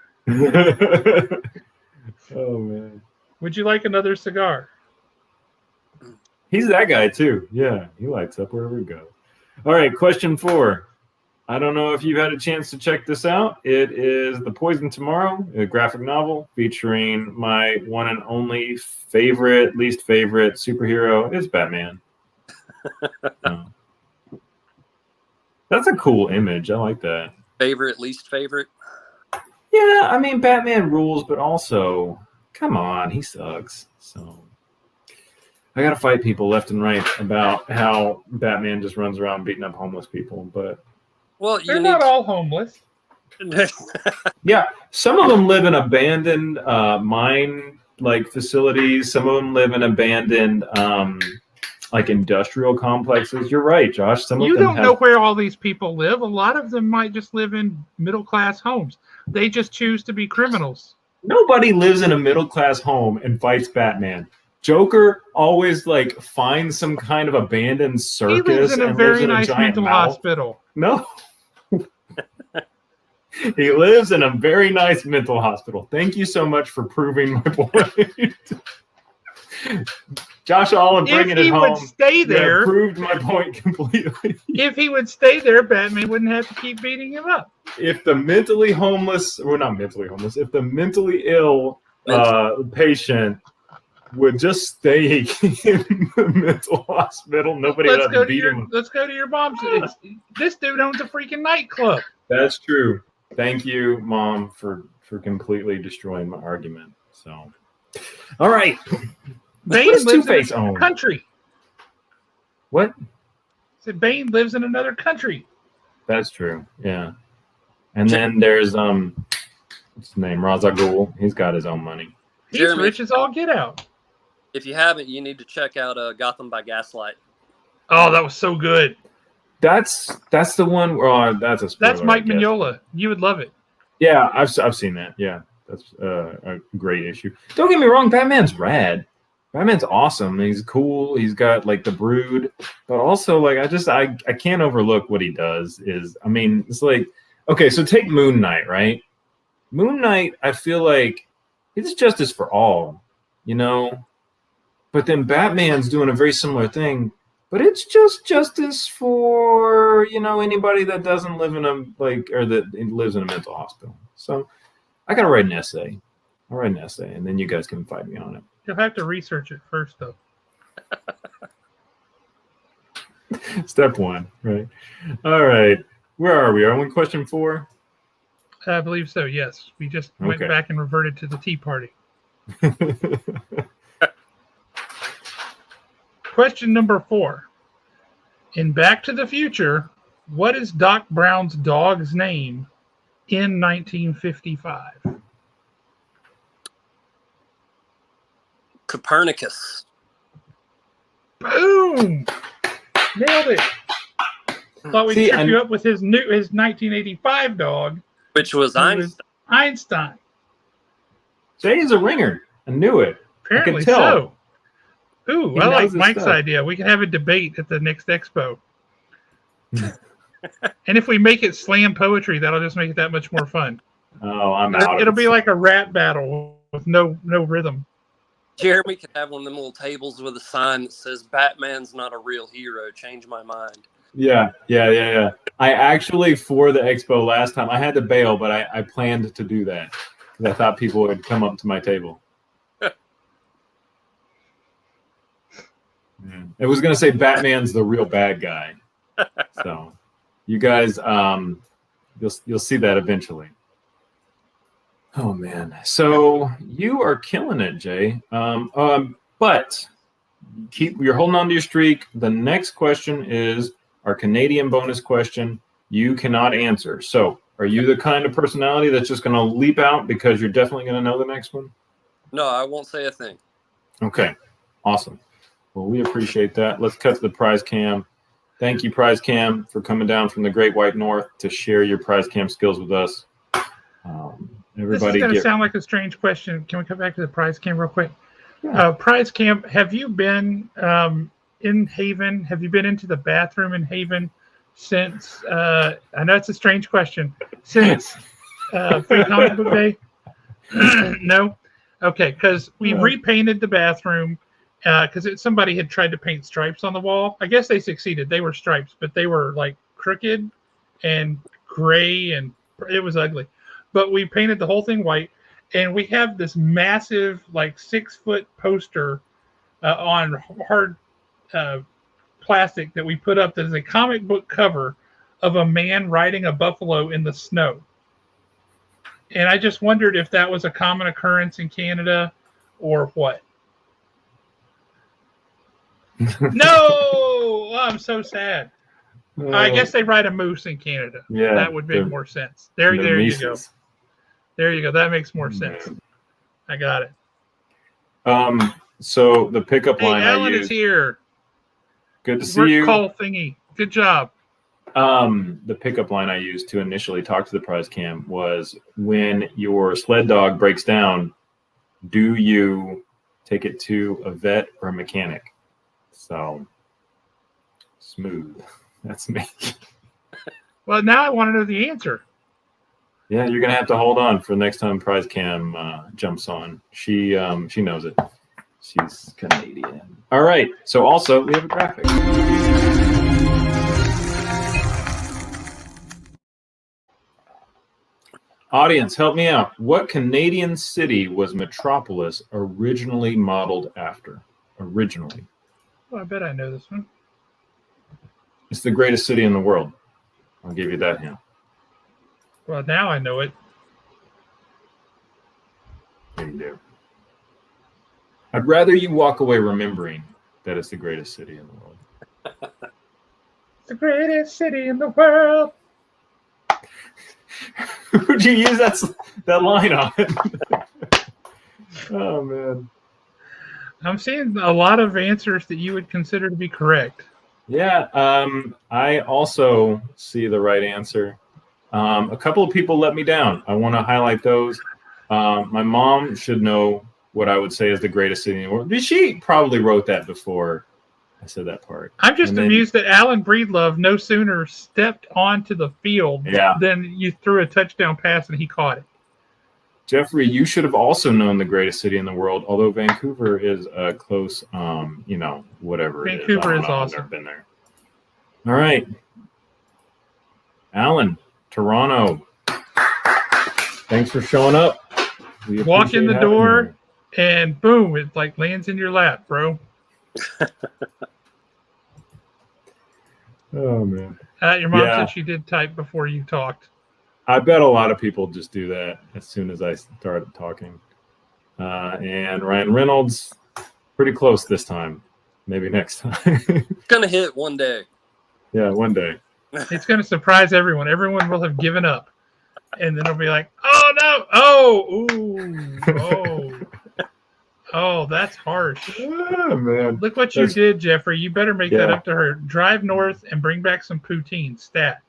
Oh man. Would you like another cigar? He's that guy too. Yeah, he lights up wherever he goes. All right, question 4. I don't know if you've had a chance to check this out. It is The Poison Tomorrow, a graphic novel featuring my one and only least favorite superhero is Batman. That's a cool image. I like that. Favorite, least favorite? Yeah, I mean, Batman rules, but also, come on, he sucks. So I got to fight people left and right about how Batman just runs around beating up homeless people. But well, they're not all homeless. Yeah, some of them live in abandoned mine facilities. Some of them live in abandoned industrial complexes. You're right, Josh. Some of them don't know where all these people live. A lot of them might just live in middle-class homes. They just choose to be criminals. Nobody lives in a middle-class home and fights Batman. Joker always finds some kind of abandoned circus. He lives in a very nice mental hospital. No. He lives in a very nice mental hospital. Thank you so much for proving my point. Josh Allen bringing it home. If he would stay there, proved my point completely. If he would stay there, Batman wouldn't have to keep beating him up. If the mentally homeless, or not mentally homeless, if the mentally ill patient would just stay in the mental hospital, nobody would have to beat him. Let's go to your mom's. This dude owns a freaking nightclub. That's true. Thank you, Mom, for completely destroying my argument. So, all right. Bane lives in another country. What? Bane lives in another country. That's true. Yeah. And then there's what's his name? Ra's al Ghul. He's got his own money. He's rich as all get out. If you haven't, you need to check out Gotham by Gaslight. Oh, that was so good. That's the one. That's a spoiler, that's Mike Mignola. You would love it. Yeah, I've seen that. Yeah, that's a great issue. Don't get me wrong, Batman's rad. Batman's awesome. He's cool. He's got the Brood, but also I can't overlook what he does. It's okay. So take Moon Knight, right? Moon Knight, I feel like it's justice for all, But then Batman's doing a very similar thing, but it's just justice for anybody that doesn't live in or that lives in a mental hospital. So I gotta write an essay. I'll write an essay, and then you guys can fight me on it. You'll have to research it first, though. Step 1, right? All right. Where are we? Are we on question 4? I believe so, yes. We just went back and reverted to the Tea Party. Question number 4. In Back to the Future, what is Doc Brown's dog's name in 1955? Copernicus. Boom! Nailed it. Thought we'd trip you up with his 1985 dog, which was Einstein. Jay's a ringer. I knew it. Apparently so. Ooh, I like Mike's idea. We can have a debate at the next expo. And if we make it slam poetry, that'll just make it that much more fun. Oh, I'm out. It'll be like a rap battle with no rhythm. Jeremy could have one of them little tables with a sign that says "Batman's not a real hero. Change my mind." Yeah. I actually, for the expo last time, I had to bail, but I planned to do that because I thought people would come up to my table. It was going to say Batman's the real bad guy. So you guys, you'll see that eventually. Oh man. So you are killing it, Jay. But you're holding on to your streak. The next question is our Canadian bonus question. You cannot answer. So are you the kind of personality that's just going to leap out because you're definitely going to know the next one? No, I won't say a thing. Okay. Awesome. Well, we appreciate that. Let's cut to the prize cam. Thank you, Prize Cam, for coming down from the Great White North to share your Prize Cam skills with us. Everybody, this is going to sound like a strange question. Can we come back to the Prize Cam real quick? Yeah. Prize Cam, have you been in Haven? Have you been into the bathroom in Haven since I know it's a strange question. Since Free Comic Book Day? No? Okay, because we repainted the bathroom because somebody had tried to paint stripes on the wall. I guess they succeeded. They were stripes, but they were like crooked and gray, and it was ugly. But we painted the whole thing white, and we have this massive, like 6-foot poster on hard plastic that we put up that is a comic book cover of a man riding a buffalo in the snow. And I just wondered if that was a common occurrence in Canada or what. No! Oh, I'm so sad. I guess they ride a moose in Canada. Yeah, that would make more sense. There you go. Mises. There you go. That makes more sense. I got it. So the pickup line Alan I used. is here. Good to see you. Call thingy. Good job. The pickup line I used to initially talk to the prize cam was, when your sled dog breaks down, do you take it to a vet or a mechanic? So smooth. That's me. Well, now I want to know the answer. Yeah, you're gonna have to hold on for the next time prize cam jumps on. She knows it. She's Canadian. All right. So also we have a graphic. Audience, help me out. What Canadian city was Metropolis originally modeled after? Originally. Well, I bet I know this one. It's the greatest city in the world. I'll give you that hint. Well, now I know it. There you do. I'd rather you walk away remembering that it's the greatest city in the world. It's the greatest city in the world. Who'd you use that line on? Oh, man. I'm seeing a lot of answers that you would consider to be correct. Yeah, I also see the right answer. A couple of people let me down. I want to highlight those. My mom should know what I would say is the greatest city in the world. She probably wrote that before I said that part. I'm just amused that Alan Breedlove no sooner stepped onto the field than you threw a touchdown pass and he caught it. Jeffrey, you should have also known the greatest city in the world, although Vancouver is a close, whatever. Vancouver is awesome. I've never been there. All right. Alan, Toronto. Thanks for showing up. Walk in the door and boom, it like lands in your lap, bro. Oh, man. Your mom said she did type before you talked. I bet a lot of people just do that as soon as I started talking. And Ryan Reynolds, pretty close this time. Maybe next time. It's going to hit one day. Yeah, one day. It's going to surprise everyone. Everyone will have given up. And then it'll be like, oh, no. Oh, ooh. Oh, that's harsh. Oh, man. Look what you did, Jeffrey. You better make that up to her. Drive north and bring back some poutine. Stat.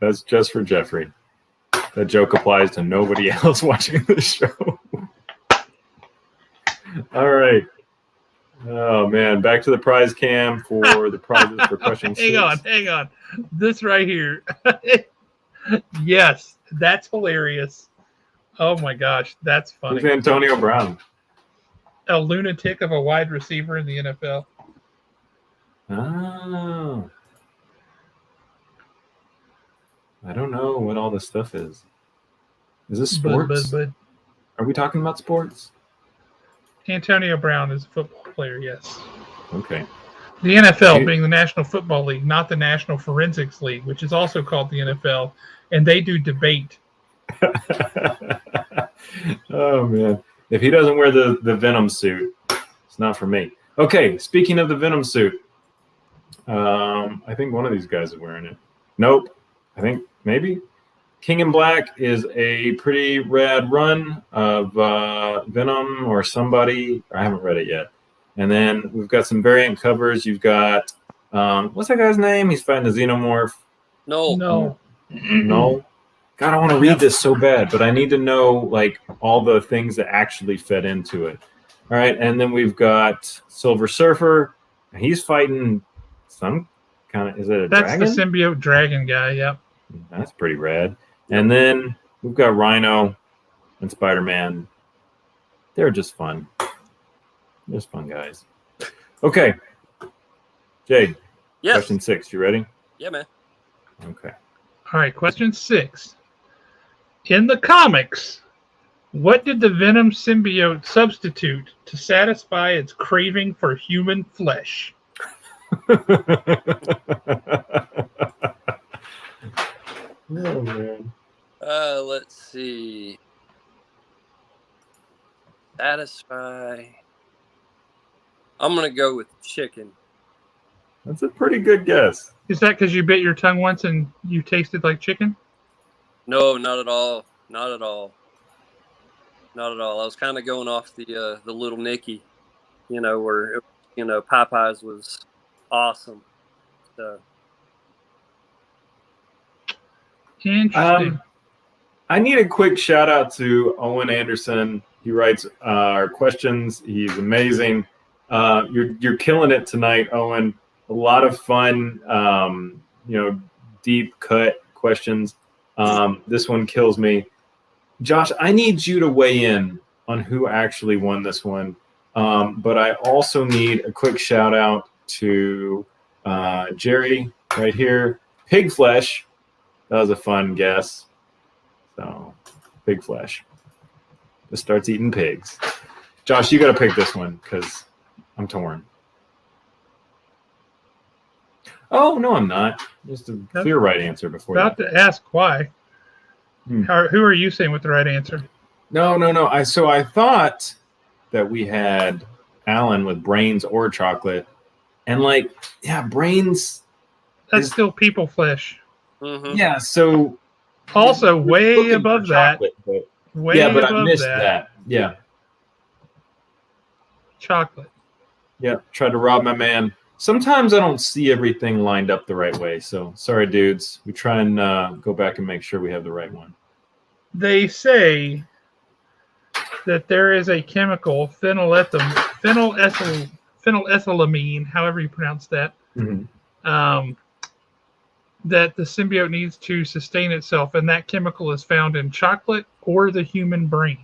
That's just for Jeffrey. That joke applies to nobody else watching the show. All right. Oh, man. Back to the prize cam for the prizes for question 6. Hang on. This right here. Yes, that's hilarious. Oh, my gosh. That's funny. Who's Antonio Brown? A lunatic of a wide receiver in the NFL. Oh. I don't know what all this stuff is. Is this sports? Are we talking about sports? Antonio Brown is a football player, yes. Okay. The NFL being the National Football League, not the National Forensics League, which is also called the NFL, and they do debate. Oh, man. If he doesn't wear the Venom suit, it's not for me. Okay, speaking of the Venom suit, I think one of these guys is wearing it. Nope. I think maybe. King in Black is a pretty rad run of Venom or somebody. I haven't read it yet. And then we've got some variant covers. You've got, what's that guy's name? He's fighting the Xenomorph. No. God, I want to read this so bad, but I need to know like all the things that actually fed into it. All right, and then we've got Silver Surfer. He's fighting some kind of, is it a That's dragon? the symbiote dragon guy. Yep. That's pretty rad. And then we've got Rhino and Spider-Man. They're just fun. Just fun guys. Okay. Jay, Yes. question 6. You ready? Yeah, man. Okay. All right, question 6. In the comics, what did the Venom symbiote substitute to satisfy its craving for human flesh? Oh, man. Let's see. Satisfy. I'm gonna go with chicken. That's a pretty good guess. Is that because you bit your tongue once and you tasted like chicken? No, not at all. Not at all. Not at all. I was kind of going off the Little Nicky, where Popeyes was awesome. So. Interesting. I need a quick shout out to Owen Anderson. He writes our questions. He's amazing. You're killing it tonight, Owen. A lot of fun, deep cut questions. This one kills me. Josh, I need you to weigh in on who actually won this one. But I also need a quick shout out to Jerry right here. Pig flesh. That was a fun guess. So, pig flesh. Just starts eating pigs. Josh, you got to pick this one because I'm torn. Oh, no, I'm not. Just a clear right answer before About that. to ask why. Who are you saying with the right answer? No. I thought that we had Alan with brains or chocolate. And brains. That's still people flesh. Mm-hmm. Yeah, so. Also, way above that. But above I missed that. Yeah. Chocolate. Yeah, tried to rob my man. Sometimes I don't see everything lined up the right way. So, sorry, dudes. We try and go back and make sure we have the right one. They say that there is a chemical, phenylethylamine, however you pronounce that, that the symbiote needs to sustain itself, and that chemical is found in chocolate or the human brain.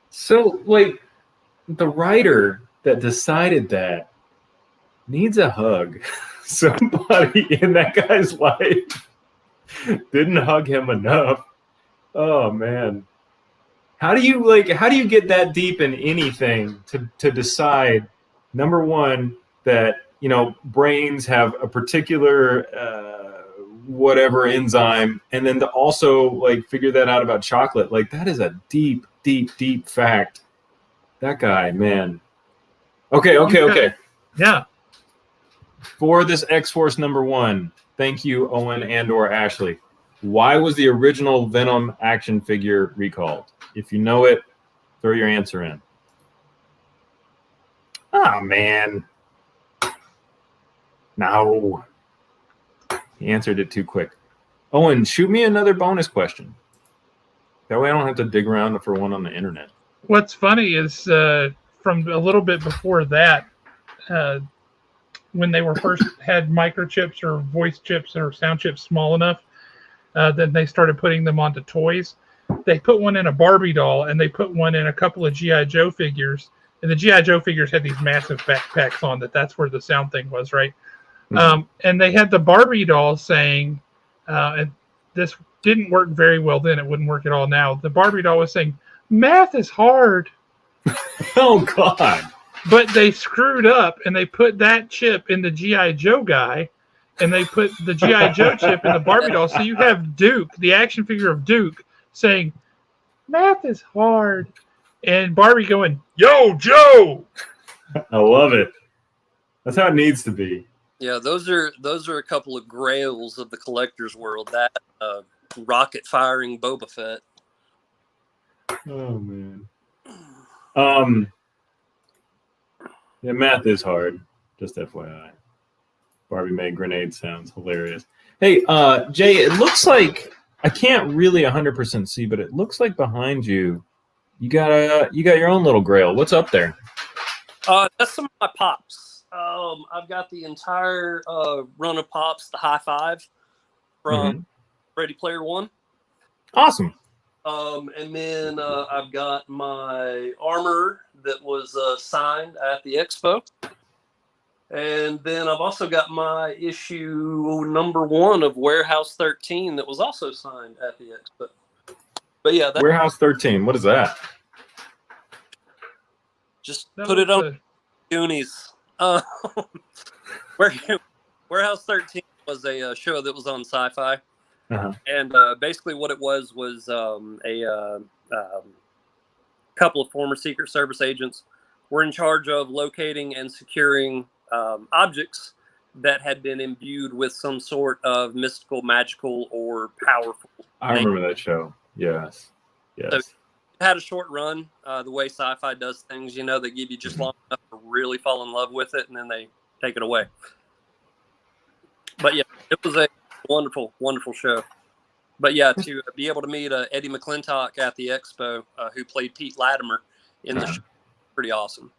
So, the writer that decided that needs a hug. Somebody in that guy's life didn't hug him enough. Oh, man. How do you get that deep in anything to decide, number one, that brains have a particular whatever enzyme, and then to also figure that out about chocolate? That is a deep, deep, deep fact. That guy, man. Okay. Yeah. For this X-Force number 1, thank you, Owen and/or Ashley. Why was the original Venom action figure recalled? If you know it, throw your answer in. Oh, man. No. He answered it too quick. Owen, shoot me another bonus question. That way I don't have to dig around for one on the internet. What's funny is from a little bit before that, when they were first had microchips or voice chips or sound chips small enough, then they started putting them onto toys. They put one in a Barbie doll, and they put one in a couple of G.I. Joe figures. And the G.I. Joe figures had these massive backpacks on that's where the sound thing was, right? And they had the Barbie doll saying, and this didn't work very well then. It wouldn't work at all now. The Barbie doll was saying, math is hard. Oh, God. But they screwed up, and they put that chip in the G.I. Joe guy, and they put the G.I. Joe chip in the Barbie doll. So you have Duke, the action figure of Duke, saying, math is hard. And Barbie going, yo, Joe! I love it. That's how it needs to be. Yeah, those are a couple of grails of the collector's world. That rocket firing Boba Fett. Oh, man. Yeah, math is hard. Just FYI. Barbie made grenade sounds hilarious. Hey, Jay, it looks like I can't really 100% see, but it looks like behind you, you got your own little grail. What's up there? That's some of my pops. I've got the entire run of Pops, the High Five from Ready Player One. Awesome. And then I've got my armor that was signed at the expo. And then I've also got my issue number 1 of Warehouse 13 that was also signed at the expo. But yeah, Warehouse 13. What is that? Just put it on Goonies. Warehouse 13 was a show that was on Sci-Fi. And basically what it was a couple of former Secret Service agents were in charge of locating and securing objects that had been imbued with some sort of mystical, magical, or powerful. I remember that show. Yes. So it had a short run, the way Sci-Fi does things, they give you just long enough to really fall in love with it, and then they take it away. But yeah, it was a wonderful, wonderful show. But yeah, to be able to meet Eddie McClintock at the expo, who played Pete Latimer in the show, pretty awesome.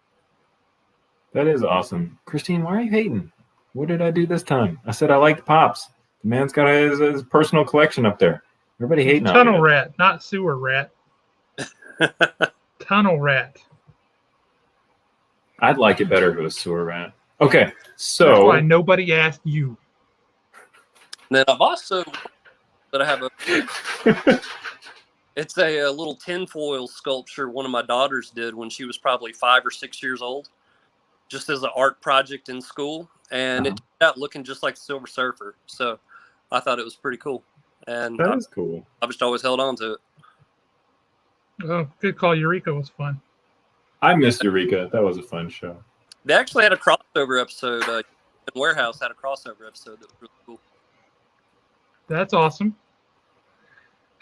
That is awesome. Christine, why are you hating? What did I do this time? I said I liked Pops. The man's got his personal collection up there. Everybody hating on Tunnel rat, not sewer rat. Tunnel rat. I'd like it better if it was sewer rat. Okay, so that's why nobody asked you. And then I've also I have it's a little tinfoil sculpture one of my daughters did when she was probably 5 or 6 years old, just as an art project in school, and it turned out looking just like the Silver Surfer. So I thought it was pretty cool, and that is cool. I've just always held on to it. Oh, good call. Eureka was fun. I missed Eureka. That was a fun show. They actually had a crossover episode. Warehouse had a crossover episode that was really cool. That's awesome.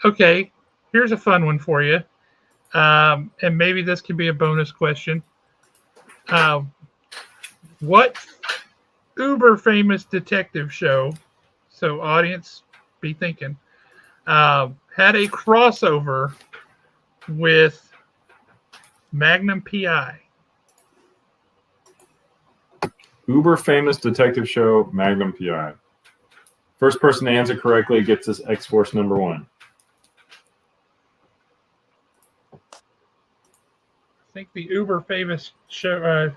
Okay, here's a fun one for you. And maybe this could be a bonus question. What uber famous detective show, so audience, be thinking, had a crossover with Magnum Pi? Uber famous detective show, Magnum Pi. First person to answer correctly gets this X-Force number 1. I think the uber famous show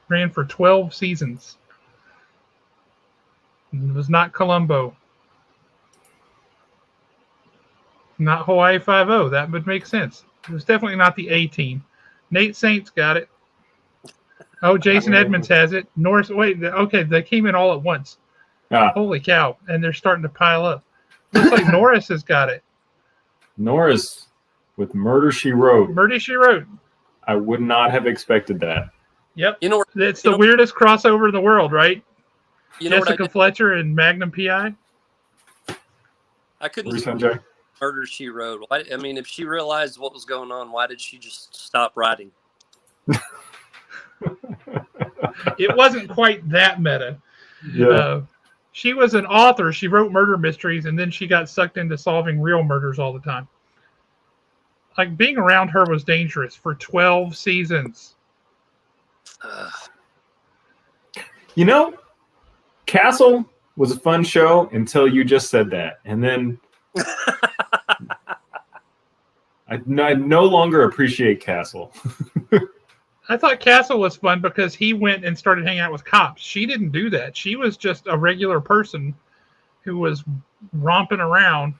ran for 12 seasons. It was not Columbo. Not Hawaii Five-0. That would make sense. It was definitely not the A-Team. Nate Saints got it. Oh, Jason Edmonds has it. Norris, wait, okay, they came in all at once. Holy cow. And they're starting to pile up. Looks like Norris has got it. Norris with Murder, She Wrote. Murder, She Wrote. I would not have expected that. Yep. It's the weirdest crossover in the world, right? Jessica Fletcher and Magnum Pi. I couldn't see Murder, She Wrote. I mean, if she realized what was going on, why did she just stop writing? It wasn't quite that meta. Yeah. She was an author. She wrote murder mysteries, and then she got sucked into solving real murders all the time. Like, being around her was dangerous for 12 seasons. Castle was a fun show until you just said that. And then I no longer appreciate Castle. I thought Castle was fun because he went and started hanging out with cops. She didn't do that. She was just a regular person who was romping around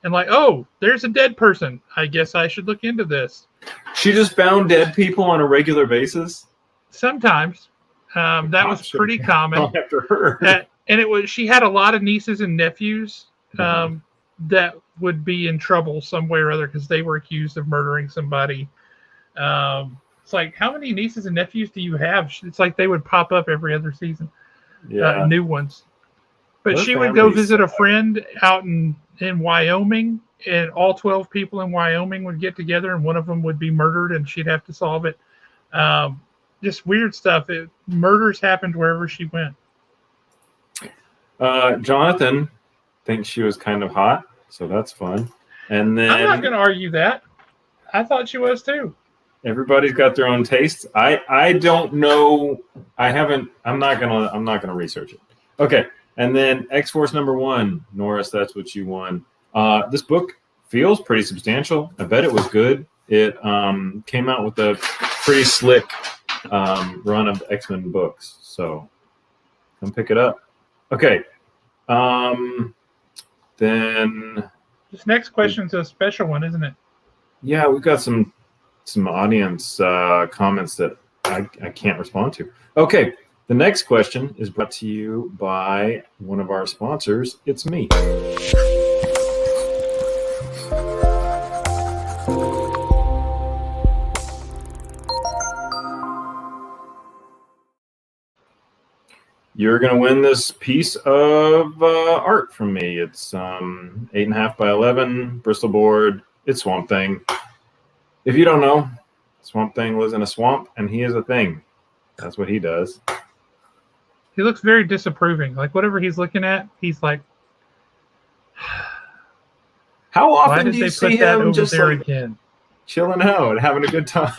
and like, oh, there's a dead person. I guess I should look into this. She just found dead people on a regular basis? Sometimes. That was pretty common. After her. And she had a lot of nieces and nephews that would be in trouble some way or other because they were accused of murdering somebody. It's like, how many nieces and nephews do you have? It's like they would pop up every other season. Yeah. New ones. But she would go visit a friend out in Wyoming, and all 12 people in Wyoming would get together, and one of them would be murdered, and she'd have to solve it. Just weird stuff. Murders happened wherever she went. Jonathan thinks she was kind of hot, so that's fun. And then I'm not going to argue that. I thought she was too. Everybody's got their own tastes. I don't know. I'm not gonna research it. Okay. And then X-Force #1, Norris, that's what you won. This book feels pretty substantial. I bet it was good. It came out with a pretty slick run of X-Men books. So come pick it up. Okay. Then This next question's a special one, isn't it? yeah, we've got some audience comments that I can't respond to. Okay. The next question is brought to you by one of our sponsors. It's me. You're going to win this piece of art from me. It's 8.5 by 11, Bristol board. It's Swamp Thing. If you don't know, Swamp Thing lives in a swamp, and he is a thing. That's what he does. He looks very disapproving. Like whatever he's looking at, he's like, How why often did do you they see put that him over just there like again? chilling out and having a good time?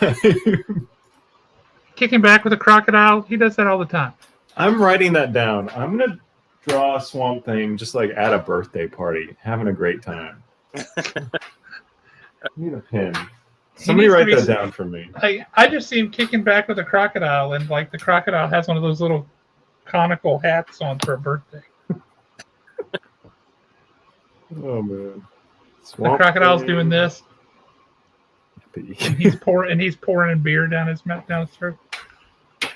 Kicking back with a crocodile. He does that all the time. I'm writing that down. I'm going to draw a Swamp Thing just like at a birthday party, having a great time. I need a pen. Somebody needs to write be- that down for me. Like I just see him kicking back with a crocodile, and like the crocodile has one of those little conical hats on for a birthday. Oh man. The crocodile's Thing. doing this. And he's pouring a beer down his mouth, down his throat. You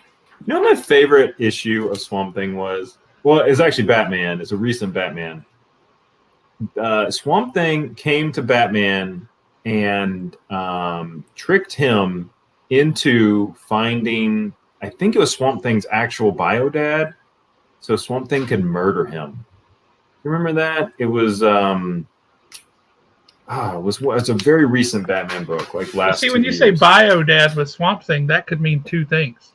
know what my favorite issue of Swamp Thing was? Well, it's actually Batman. It's a recent Batman. Swamp Thing came to Batman and tricked him into finding, I think it was Swamp Thing's actual bio dad, so Swamp Thing could murder him. You remember that? It was it's a very recent Batman book, like last. See, when you say bio dad with Swamp Thing, that could mean two things.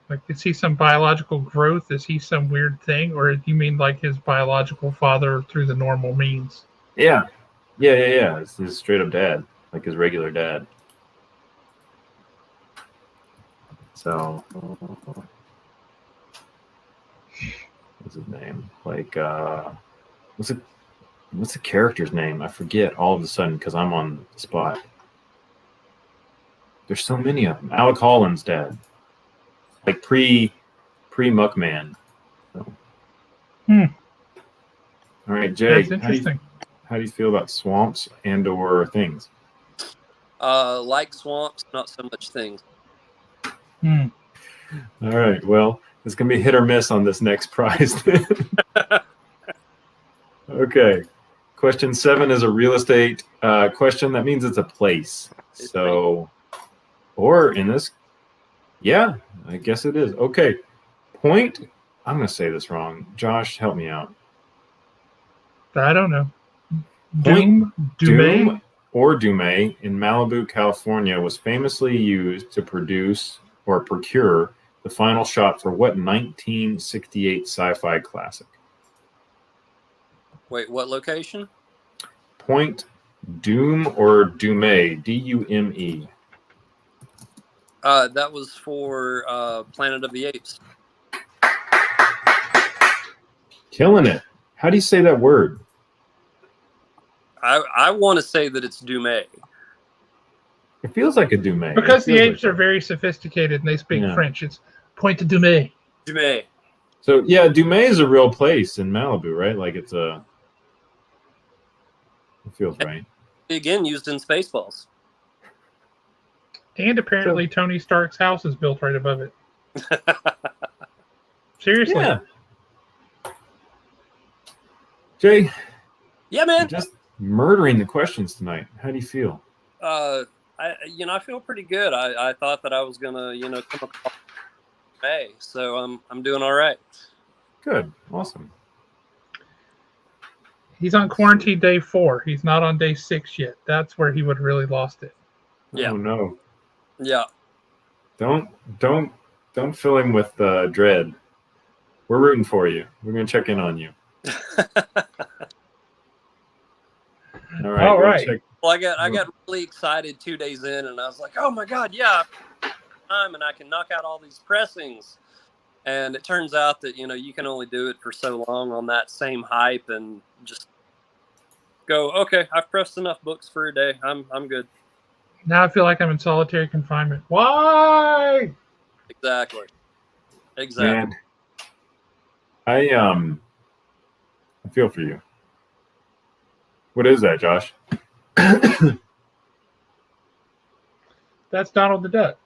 Like, is he some biological growth? Is he some weird thing? Or do you mean like his biological father through the normal means? Yeah. It's his straight up dad, like his regular dad. So, what's his name? Like, what's the character's name? I forget all of a sudden because I'm on the spot. There's so many of them. Alec Holland's dad, like pre Muckman. So. All right, Jay. That's interesting. How do you feel about swamps and/or things? Like swamps, not so much things. All right. Well, it's gonna be hit or miss on this next prize. Then. Okay. Question 7 is a real estate question. That means it's a place. So, or in this, yeah, I guess it is. Okay. Point. I'm gonna say this wrong. Josh, help me out. I don't know. Doom Dumay? or Dumay in Malibu, California was famously used to produce or procure the final shot for what 1968 sci-fi classic? Wait, what location? Point Doom or Dumay, D-U-M-E. That was for Planet of the Apes. Killing it. How do you say that word? I want to say that it's Dumay. It feels like a Dumay. Because the apes are very sophisticated and they speak French. It's Point de Dumay. Dumay. So, yeah, Dumay is a real place in Malibu, right? Like it's a... It feels right. Again, used in Spaceballs. And apparently Tony Stark's house is built right above it. Seriously. Yeah. Jay. Yeah, man. You're just murdering the questions tonight. How do you feel? I feel pretty good. I thought that I was gonna, come across May, so I'm doing all right. Good. Awesome. He's on quarantine day 4. He's not on day 6 yet. That's where he would have really lost it. Yeah. Oh no. Yeah. Don't fill him with dread. We're rooting for you. We're gonna check in on you. All right. Well, I got really excited 2 days in, and I was like, "Oh my god, yeah, time, and I can knock out all these pressings." And it turns out that you can only do it for so long on that same hype, and just go, "Okay, I've pressed enough books for a day. I'm good." Now I feel like I'm in solitary confinement. Why? Exactly. Man, I feel for you. What is that, Josh? That's Donald the Duck.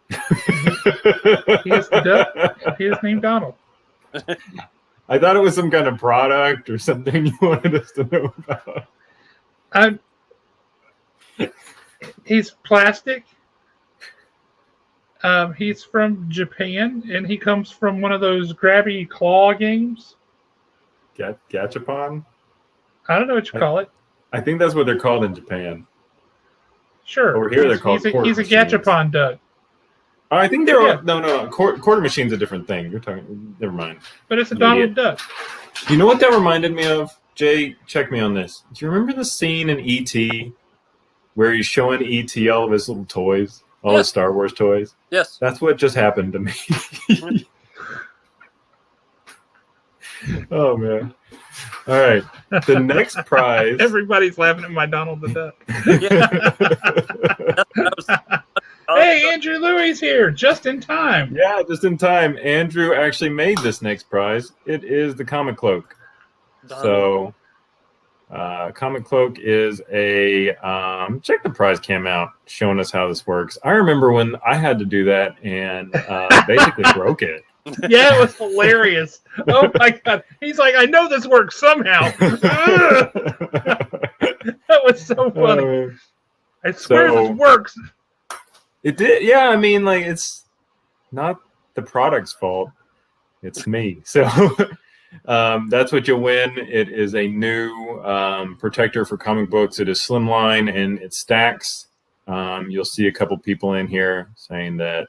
He is the duck. He is named Donald. I thought it was some kind of product or something you wanted us to know about. He's plastic. He's from Japan, and he comes from one of those grabby claw games. Gachapon? I don't know what you call it. I think that's what they're called in Japan. Sure. Over here they're called quarter He's a machines. Gachapon duck. Oh, I think they're all... No. Quarter machine's a different thing. You're talking... Never mind. But it's a Donald Duck. You know what that reminded me of? Jay, check me on this. Do you remember the scene in E.T. where he's showing E.T. all of his little toys? All his Star Wars toys? Yes. That's what just happened to me. Oh, man. All right. The next prize... Everybody's laughing at my Donald the Duck. Yeah. Hey, Andrew Louie's here, just in time. Yeah, just in time. Andrew actually made this next prize. It is the Comic Cloak. So, Comic Cloak is a... check the prize cam out, showing us how this works. I remember when I had to do that and basically broke it. Yeah, it was hilarious. Oh, my God. He's like, I know this works somehow. That was so funny. I swear this works. It did. Yeah, I mean, like, it's not the product's fault. It's me. So that's what you'll win. It is a new protector for comic books. It is slimline and it stacks. You'll see a couple people in here saying that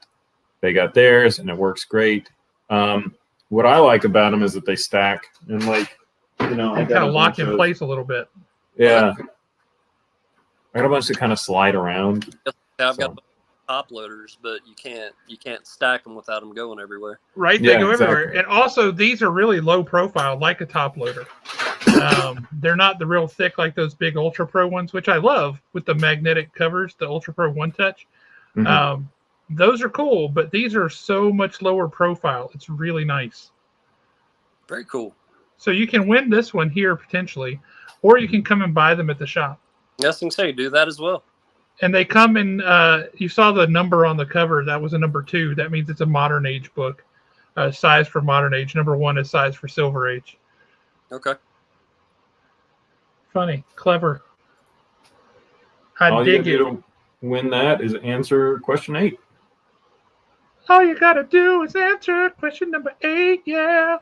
they got theirs and it works great. What I like about them is that they stack and, like, you know, They kind of lock in place a little bit. Yeah. I got a bunch that kind of slide around. I've got top loaders, but you can't stack them without them going everywhere. Right, they go everywhere. And also, these are really low profile, like a top loader. They're not the real thick like those big Ultra Pro ones, which I love with the magnetic covers, the Ultra Pro One Touch. Mm-hmm. Those are cool, but these are so much lower profile. It's really nice. Very cool. So you can win this one here potentially, or you can come and buy them at the shop. Yes, I can say do that as well. And they come in, you saw the number on the cover. That was a number 2. That means it's a modern age book. Size for modern age. Number 1 is size for silver age. Okay. Funny. Clever. All dig it. To win that is answer question 8. All you got to do is answer question number 8, yeah.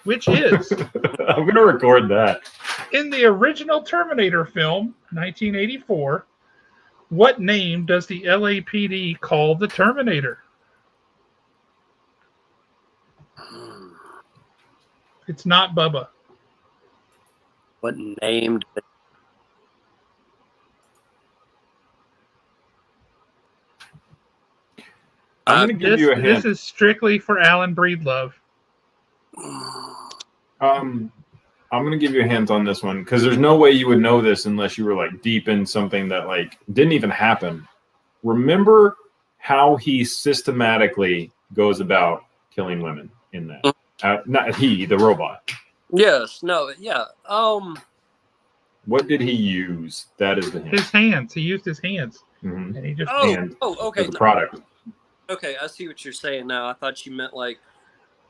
Which is... I'm going to record that. In the original Terminator film, 1984... what name does the LAPD call the Terminator? It's not Bubba. What name? I'm going to give you a hint. This is strictly for Alan Breedlove. I'm going to give you a hint on this one because there's no way you would know this unless you were like deep in something that like didn't even happen. Remember how he systematically goes about killing women in that? Not he, the robot. Yes. No. Yeah. What did he use? That is the hint. His hands. He used his hands. Mm-hmm. And he just okay. The product. Okay, I see what you're saying now. I thought you meant like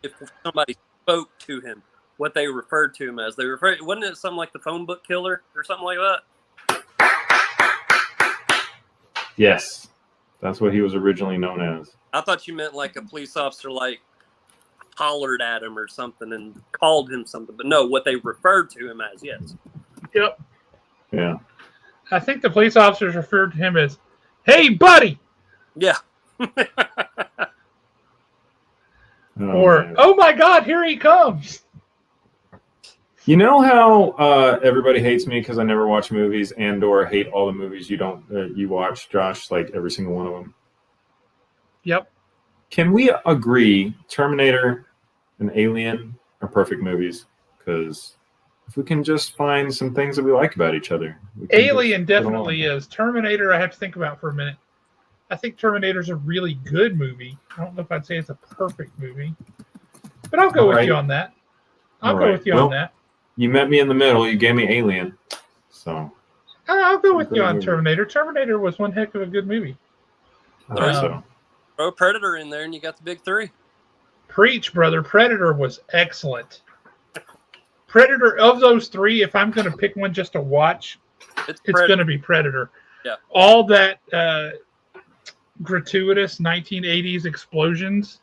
if somebody spoke to him, what they referred to him as. Wasn't it something like the phone book killer or something like that? Yes, that's what he was originally known as. I thought you meant like a police officer like hollered at him or something and called him something, but no, what they referred to him as. Yes. Yep. Yeah. I think the police officers referred to him as, "Hey, buddy." Yeah. Or, "Oh my God, here he comes." You know how everybody hates me because I never watch movies and/or hate all the movies you watch, Josh, like every single one of them. Yep. Can we agree Terminator and Alien are perfect movies? Because if we can just find some things that we like about each other. Alien definitely is. Terminator, I have to think about for a minute. I think Terminator's a really good movie. I don't know if I'd say it's a perfect movie, but I'll go with you on that. I'll go with you on that. You met me in the middle. You gave me Alien, so I'll go with you on Terminator. Terminator was one heck of a good movie. So throw Predator in there, and you got the big three. Preach, brother. Predator was excellent. Predator, of those three, if I'm going to pick one just to watch, it's going to be Predator. Yeah. All that gratuitous 1980s explosions,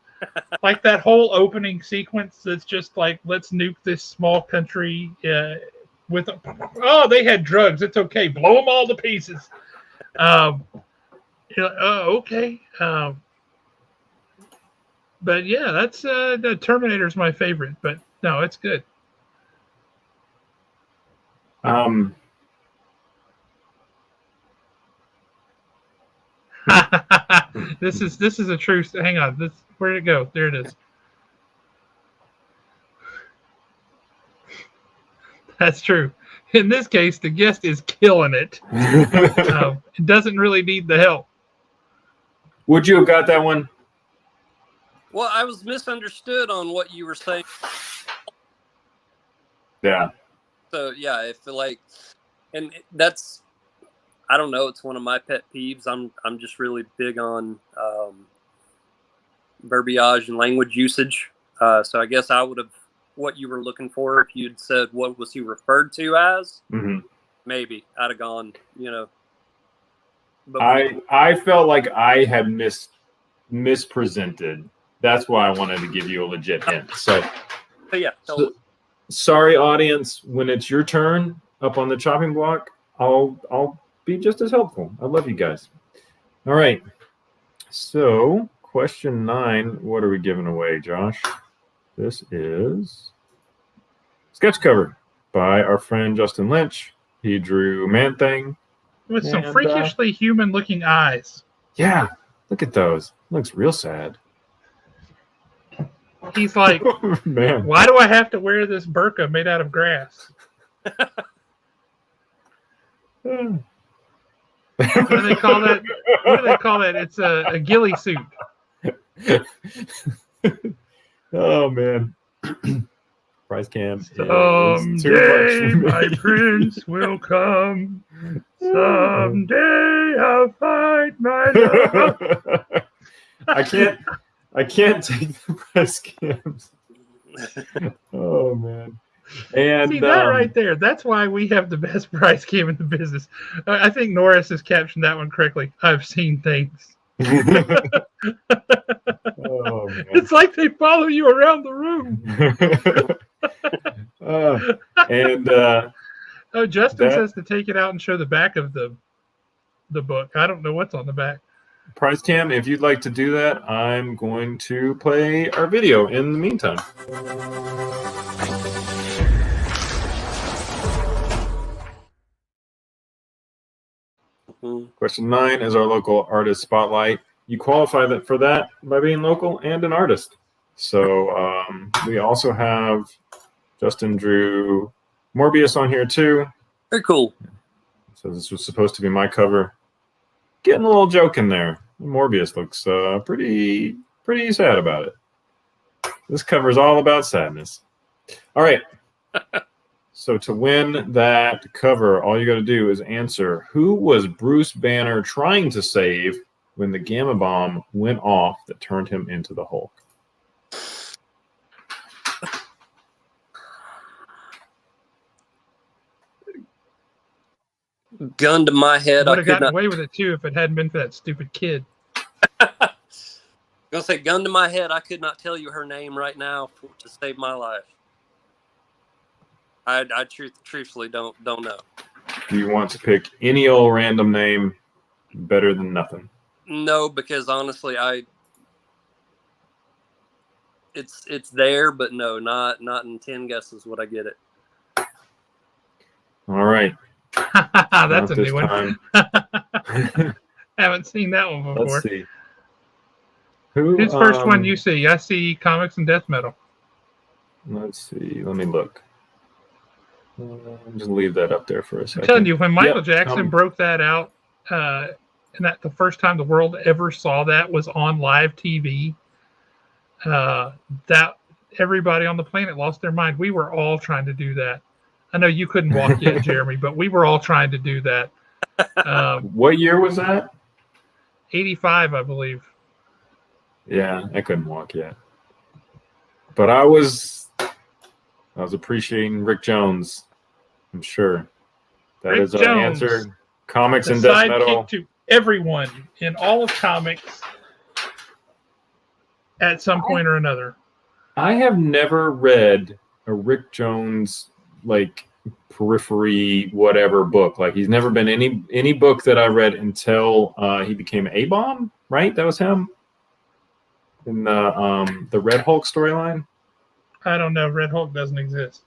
like that whole opening sequence that's just like, let's nuke this small country with they had drugs. It's okay. Blow them all to pieces. Okay. But yeah, that's the Terminator's my favorite. But no, it's good. This is a true. Hang on. Where'd it go? There it is. That's true. In this case, the guest is killing it. It doesn't really need the help. Would you have got that one? Well, I was misunderstood on what you were saying. Yeah. So yeah, if and that's, I don't know, it's one of my pet peeves. I'm just really big on verbiage and language usage. So I guess I would have, what you were looking for, if you'd said what was he referred to as, maybe I'd have gone, But I felt like I had mispresented. That's why I wanted to give you a legit hint. So yeah. Sorry, audience. When it's your turn up on the chopping block, I'll be just as helpful. I love you guys. All right. So, question 9. What are we giving away, Josh? This is sketch cover by our friend Justin Lynch. He drew Man-Thing with some freakishly human-looking eyes. Yeah, look at those. Looks real sad. He's like, man, why do I have to wear this burqa made out of grass? What do they call that? What do they call that? It's a ghillie suit. Oh man. Price cam. Someday my prince will come. Someday I'll find my love. I can't take the price cams. Oh man. And see that right there. That's why we have the best price cam in the business. I think Norris has captioned that one correctly. I've seen things. Oh, man. It's like they follow you around the room. Justin says to take it out and show the back of the book. I don't know what's on the back. Price cam, if you'd like to do that, I'm going to play our video in the meantime. Question 9 is our local artist spotlight. You qualify for that by being local and an artist. So we also have Justin drew Morbius on here too. Very cool. So this was supposed to be my cover. Getting a little joke in there. Morbius looks pretty sad about it. This cover is all about sadness. All right. So to win that cover, all you got to do is answer, who was Bruce Banner trying to save when the gamma bomb went off that turned him into the Hulk? Gun to my head. I would have gotten away with it too if it hadn't been for that stupid kid. I'm gonna say, gun to my head, I could not tell you her name right now to save my life. I truthfully don't know. Do you want to pick any old random name? Better than nothing. No, because honestly, it's there, but no, not in 10 guesses would I get it. All right. That's Not a this new one. time. Haven't seen that one before. Let's see. Who's first one you see? I see comics and death metal. Let's see. Let me look. Just leave that up there for a second. I'm telling you, when Michael Jackson broke that out, and that the first time the world ever saw that was on live TV, that everybody on the planet lost their mind. We were all trying to do that. I know you couldn't walk yet, Jeremy, but we were all trying to do that. What year was that? 85, I believe. Yeah, I couldn't walk yet. But I was appreciating Rick Jones, I'm sure. That Rick is our Jones, answer. Comics the and death metal. sidekick to everyone in all of comics at some point or another. I have never read a Rick Jones periphery whatever book. Like he's never been any book that I read until he became A-Bomb, right? That was him in the Red Hulk storyline. I don't know. Red Hulk doesn't exist.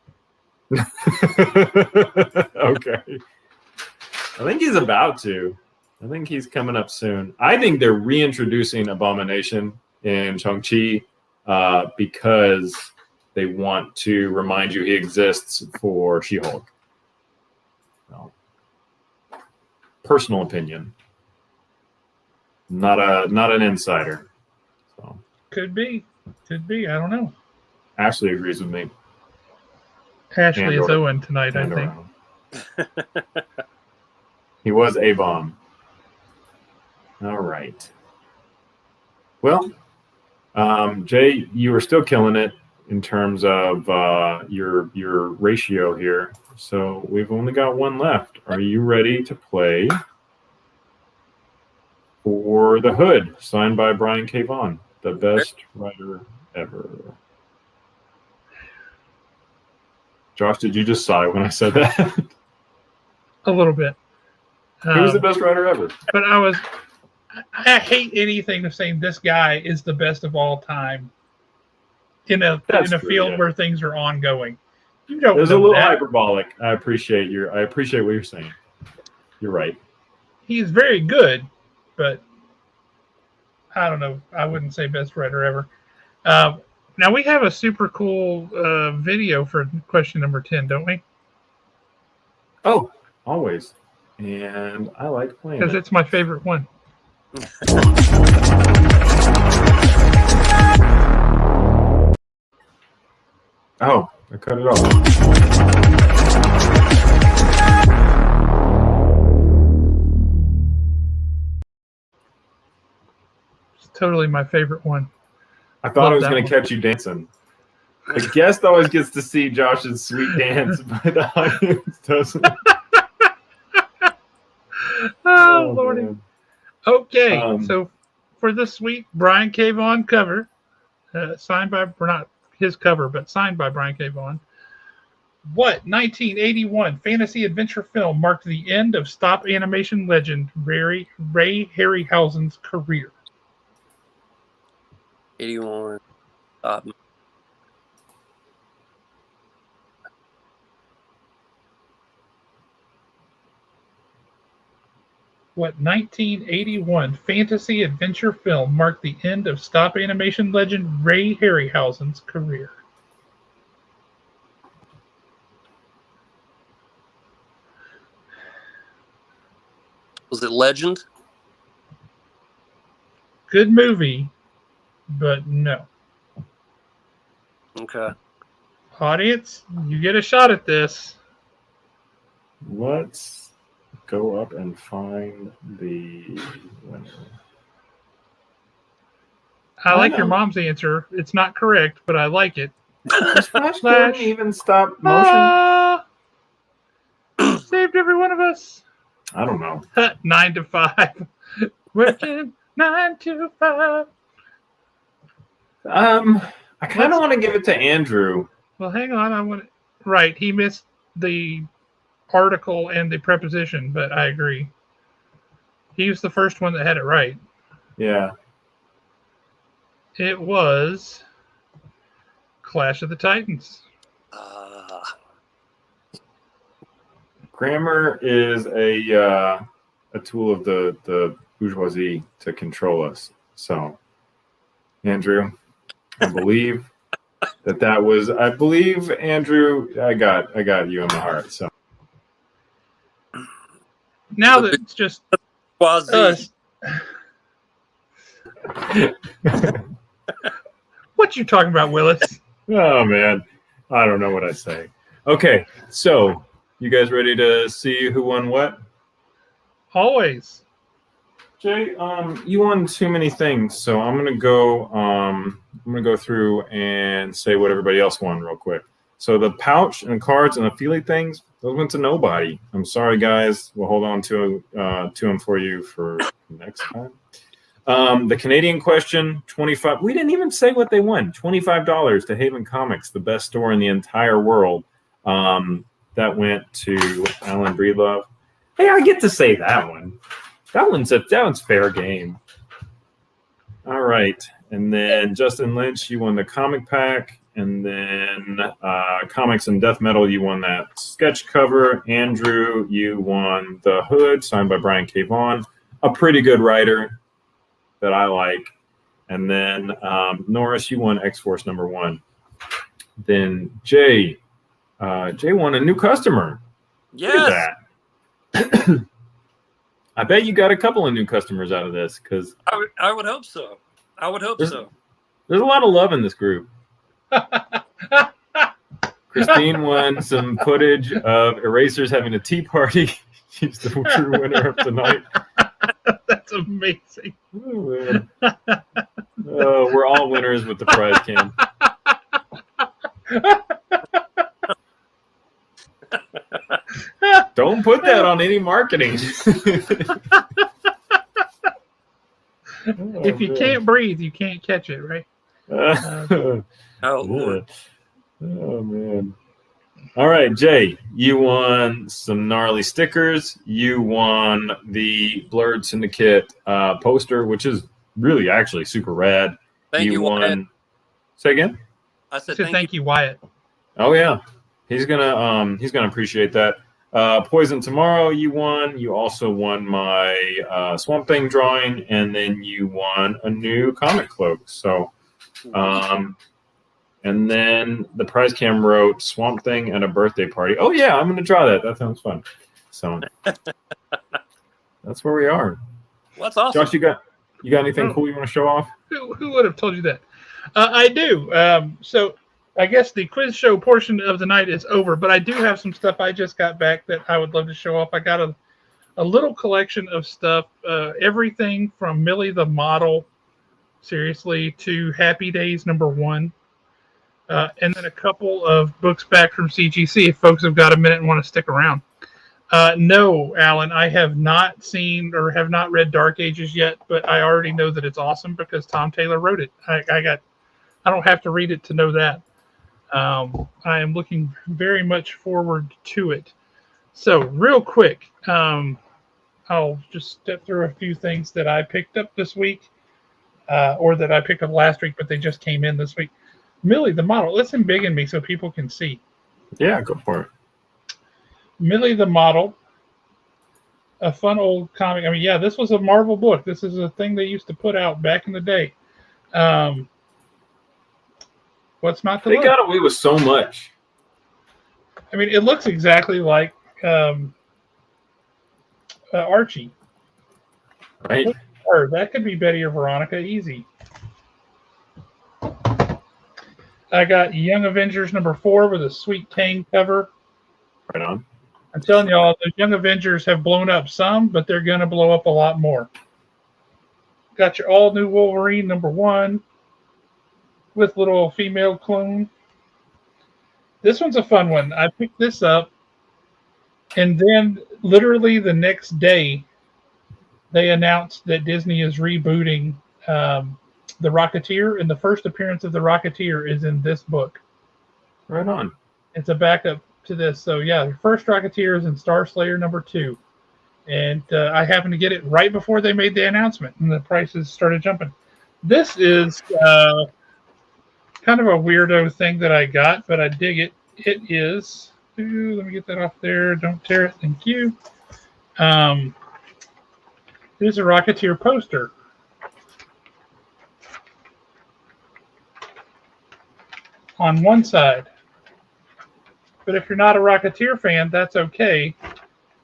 Okay. I think he's about to. I think he's coming up soon. I think they're reintroducing Abomination in Shang-Chi because they want to remind you he exists for She-Hulk. No. Personal opinion. Not an insider. So. Could be. I don't know. Ashley agrees with me. Ashley is Owen tonight, I think. He was A-Bomb. All right. Well, Jay, you are still killing it in terms of your ratio here. So we've only got one left. Are you ready to play for The Hood, signed by Brian K. Vaughan, the best writer ever? Josh, did you just sigh when I said that? A little bit. Who's the best writer ever? But I hate anything of saying this guy is the best of all time in a field where things are ongoing. You don't. There's a little hyperbolic. I appreciate what you're saying. You're right. He's very good, but I don't know. I wouldn't say best writer ever. Now we have a super cool video for question number 10, don't we? Oh, always. And I like playing because it's my favorite one. Oh, I cut it off. It's totally my favorite one. I thought I was going to catch you dancing. The guest always gets to see Josh's sweet dance, but the audience doesn't. Oh, Lordy. Man. Okay, so for the sweet Brian K. Vaughan cover, signed by, not his cover, but signed by Brian K. Vaughan, what 1981 fantasy adventure film marked the end of stop animation legend Ray Harryhausen's career? 81. What 1981 fantasy adventure film marked the end of stop animation legend Ray Harryhausen's career? Was it Legend? Good movie, but no. Okay. Audience, you get a shot at this. Let's go up and find the winner. I like your mom's answer. It's not correct, but I like it. Does Flash Gordon even stop motion? Saved every one of us. I don't know. 9 to 5. Working 9 to 5. I kind of want to give it to Andrew. Well, hang on. Right, he missed the article and the preposition, but I agree. He was the first one that had it right. Yeah. It was Clash of the Titans. Grammar is a tool of the bourgeoisie to control us. So, Andrew, I believe Andrew, I got you in the heart. So Now that it's just us. What you talking about, Willis? Oh man, I don't know what I say. Okay, so you guys ready to see who won what? Always. Jay, you won too many things, so I'm gonna go through and say what everybody else won real quick. So the pouch and cards and the Feely things, those went to nobody. I'm sorry, guys. We'll hold on to them for you for next time. The Canadian question, 25. We didn't even say what they won. $25 to Haven Comics, the best store in the entire world. That went to Alan Breedlove. Hey, I get to say that one. That one's fair game. All right, and then Justin Lynch, you won the comic pack, and then Comics and Death Metal, you won that sketch cover. Andrew, you won the hood signed by Brian K. Vaughan, a pretty good writer that I like. And then Norris, you won X-Force #1. Then Jay won a new customer. Yes. Look at that. I bet you got a couple of new customers out of this because I would hope so. I would hope so. There's a lot of love in this group. Christine won some footage of Erasers having a tea party. She's the true winner of tonight. That's amazing. Oh, man. We're all winners with the prize cam. Don't put that on any marketing. If you can't breathe, you can't catch it, right? Oh man. All right, Jay, you won some gnarly stickers. You won the Blurred Syndicate poster, which is really actually super rad. Thank you, won. Wyatt. Say again? I said thank you, Wyatt. Oh yeah. He's gonna appreciate that. Poison Tomorrow, you won. You also won my Swamp Thing drawing, and then you won a new comic cloak. So, and then the prize cam wrote Swamp Thing at a birthday party. Oh yeah, I'm gonna draw that. That sounds fun. So that's where we are. Well, that's awesome. Josh, you got anything cool you want to show off? Who would have told you that? I do. So I guess the quiz show portion of the night is over, but I do have some stuff I just got back that I would love to show off. I got a little collection of stuff, everything from Millie the Model, seriously, to Happy Days #1, and then a couple of books back from CGC if folks have got a minute and want to stick around. No, Alan, I have not seen or have not read Dark Ages yet, but I already know that it's awesome because Tom Taylor wrote it. I don't have to read it to know that. I am looking very much forward to it. So real quick, I'll just step through a few things that I picked up this week, or that I picked up last week, but they just came in this week. Millie the Model. Let's embiggen me so people can see. Yeah, go for it. Millie the Model. A fun old comic. I mean, yeah, this was a Marvel book. This is a thing they used to put out back in the day. What's not to They love? got away with so much. I mean, it looks exactly like Archie. Right? Or that could be Betty or Veronica, easy. I got Young Avengers #4 with a sweet Kang cover. Right on. I'm telling y'all, the Young Avengers have blown up some, but they're going to blow up a lot more. Got your all-new Wolverine #1 with little female clone. This one's a fun one. I picked this up, and then literally the next day, they announced that Disney is rebooting The Rocketeer, and the first appearance of The Rocketeer is in this book. Right on. It's a backup to this. So, yeah, the first Rocketeer is in Star Slayer #2. And I happened to get it right before they made the announcement, and the prices started jumping. This is kind of a weirdo thing that I got, but I dig it. It is Let me get that off there. Don't tear it. Thank you. Here's a Rocketeer poster. On one side. But if you're not a Rocketeer fan, that's okay.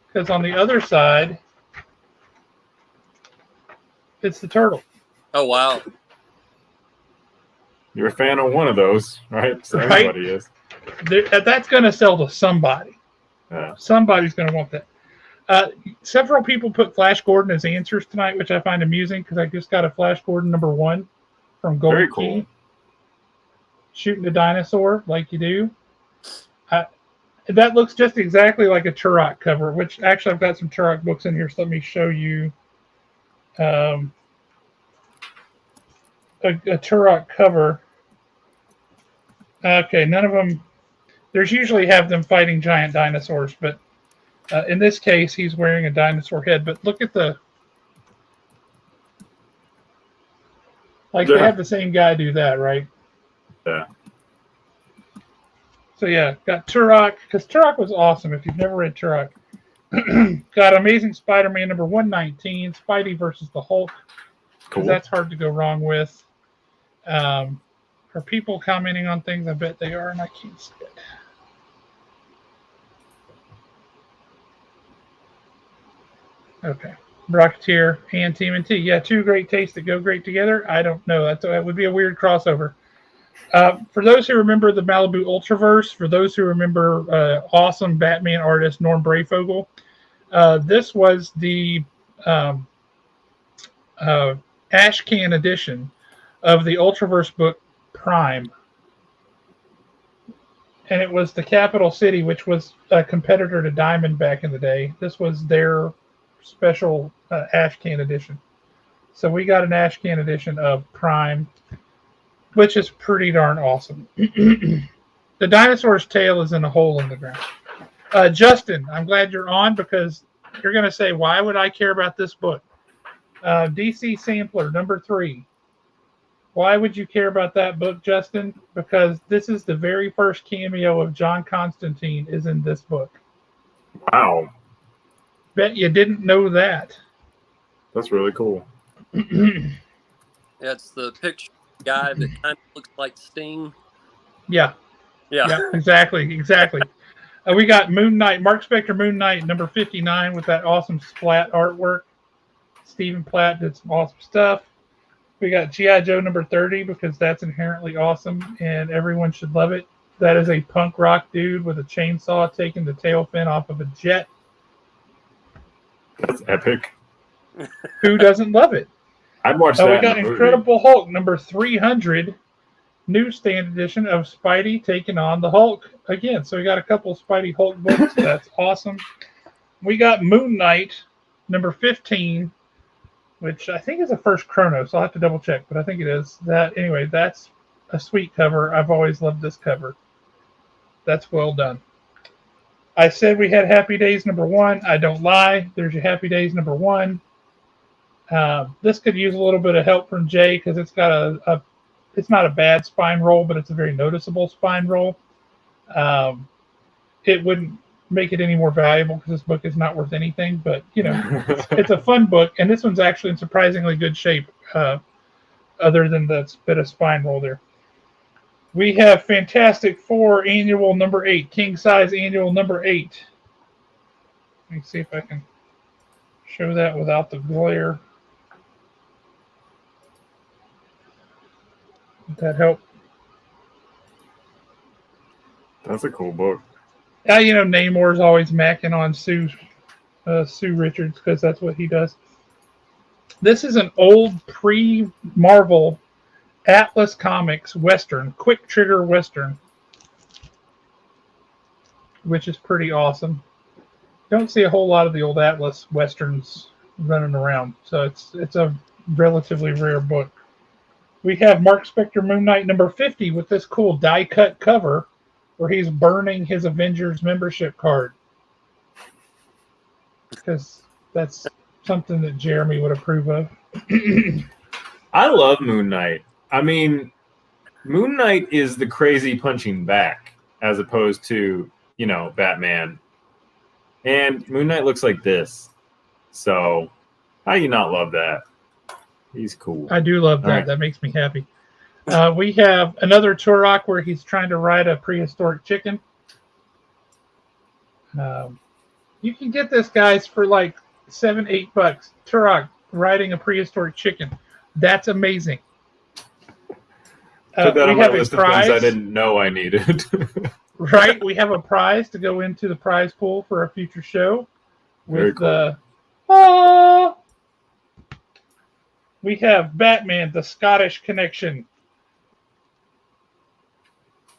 Because on the other side, it's the turtle. Oh, wow. You're a fan of one of those, right? So Right? everybody is. That's going to sell to somebody. Yeah. Somebody's going to want that. Several people put Flash Gordon as answers tonight, which I find amusing because I just got a Flash Gordon #1 from Gold Very Key. cool. Shooting a dinosaur like you do. That looks just exactly like a Turok cover, which actually I've got some Turok books in here, so let me show you a Turok cover. Okay, none of them. There's usually have them fighting giant dinosaurs, but in this case, he's wearing a dinosaur head. But look at the... Like, they have the same guy do that, right? Yeah. So yeah, got Turok, because Turok was awesome if you've never read Turok. Got Amazing Spider-Man #119, Spidey versus the Hulk. Cool. That's hard to go wrong with. Are people commenting on things? I bet they are, and I can't see it. Okay. Rocketeer and TMNT. Yeah, two great tastes that go great together. I don't know. That would be a weird crossover. For those who remember the Malibu Ultraverse, for those who remember awesome Batman artist Norm Brayfogle, this was the ash can edition of the Ultraverse book Prime. And it was the Capital City, which was a competitor to Diamond back in the day. This was their special ash can edition. So we got an ash can edition of Prime, which is pretty darn awesome. The dinosaur's tail is in a hole in the ground. Justin, I'm glad you're on because you're going to say, why would I care about this book? DC Sampler #3. Why would you care about that book, Justin? Because this is the very first cameo of John Constantine is in this book. Wow. Bet you didn't know that. That's really cool. Yeah, it's the picture guy that kind of looks like Sting. Yeah, exactly. We got Moon Knight, Mark Spector Moon Knight #59 with that awesome splat artwork. Stephen Platt did some awesome stuff. We got G.I. Joe #30 because that's inherently awesome and everyone should love it. That is a punk rock dude with a chainsaw taking the tail fin off of a jet. That's epic. Who doesn't love it? I'd watch that. We got Incredible Hulk #300, newsstand edition of Spidey taking on the Hulk again. So we got a couple of Spidey Hulk books. That's awesome. We got Moon Knight #15, which I think is the first Chrono, so I'll have to double check, but I think it is. Anyway, that's a sweet cover. I've always loved this cover. That's well done. I said we had Happy Days #1. I don't lie. There's your Happy Days #1. This could use a little bit of help from Jay because it's got it's not a bad spine roll, but it's a very noticeable spine roll. It wouldn't make it any more valuable because this book is not worth anything, but it's a fun book, and this one's actually in surprisingly good shape, other than the bit of spine roll there. We have Fantastic Four Annual #8, King Size Annual #8. Let me see if I can show that without the glare. Would that help? That's a cool book. Namor's always macking on Sue Richards because that's what he does. This is an old pre-Marvel Atlas Comics Western, quick trigger Western, which is pretty awesome. Don't see a whole lot of the old Atlas Westerns running around, so it's a relatively rare book. We have Mark Spector Moon Knight #50 with this cool die-cut cover where he's burning his Avengers membership card. Because that's something that Jeremy would approve of. I love Moon Knight. I mean, Moon Knight is the crazy punching back as opposed to Batman. And Moon Knight looks like this. So, how do you not love that? He's cool. I do love that. Right. That makes me happy. We have another Turok where he's trying to ride a prehistoric chicken. You can get this, guys, for like $7-8. Turok riding a prehistoric chicken. That's amazing. Put that we on my have list a of things prize. I didn't know I needed. Right, we have a prize to go into the prize pool for a future show. Very With cool. we have Batman, the Scottish Connection.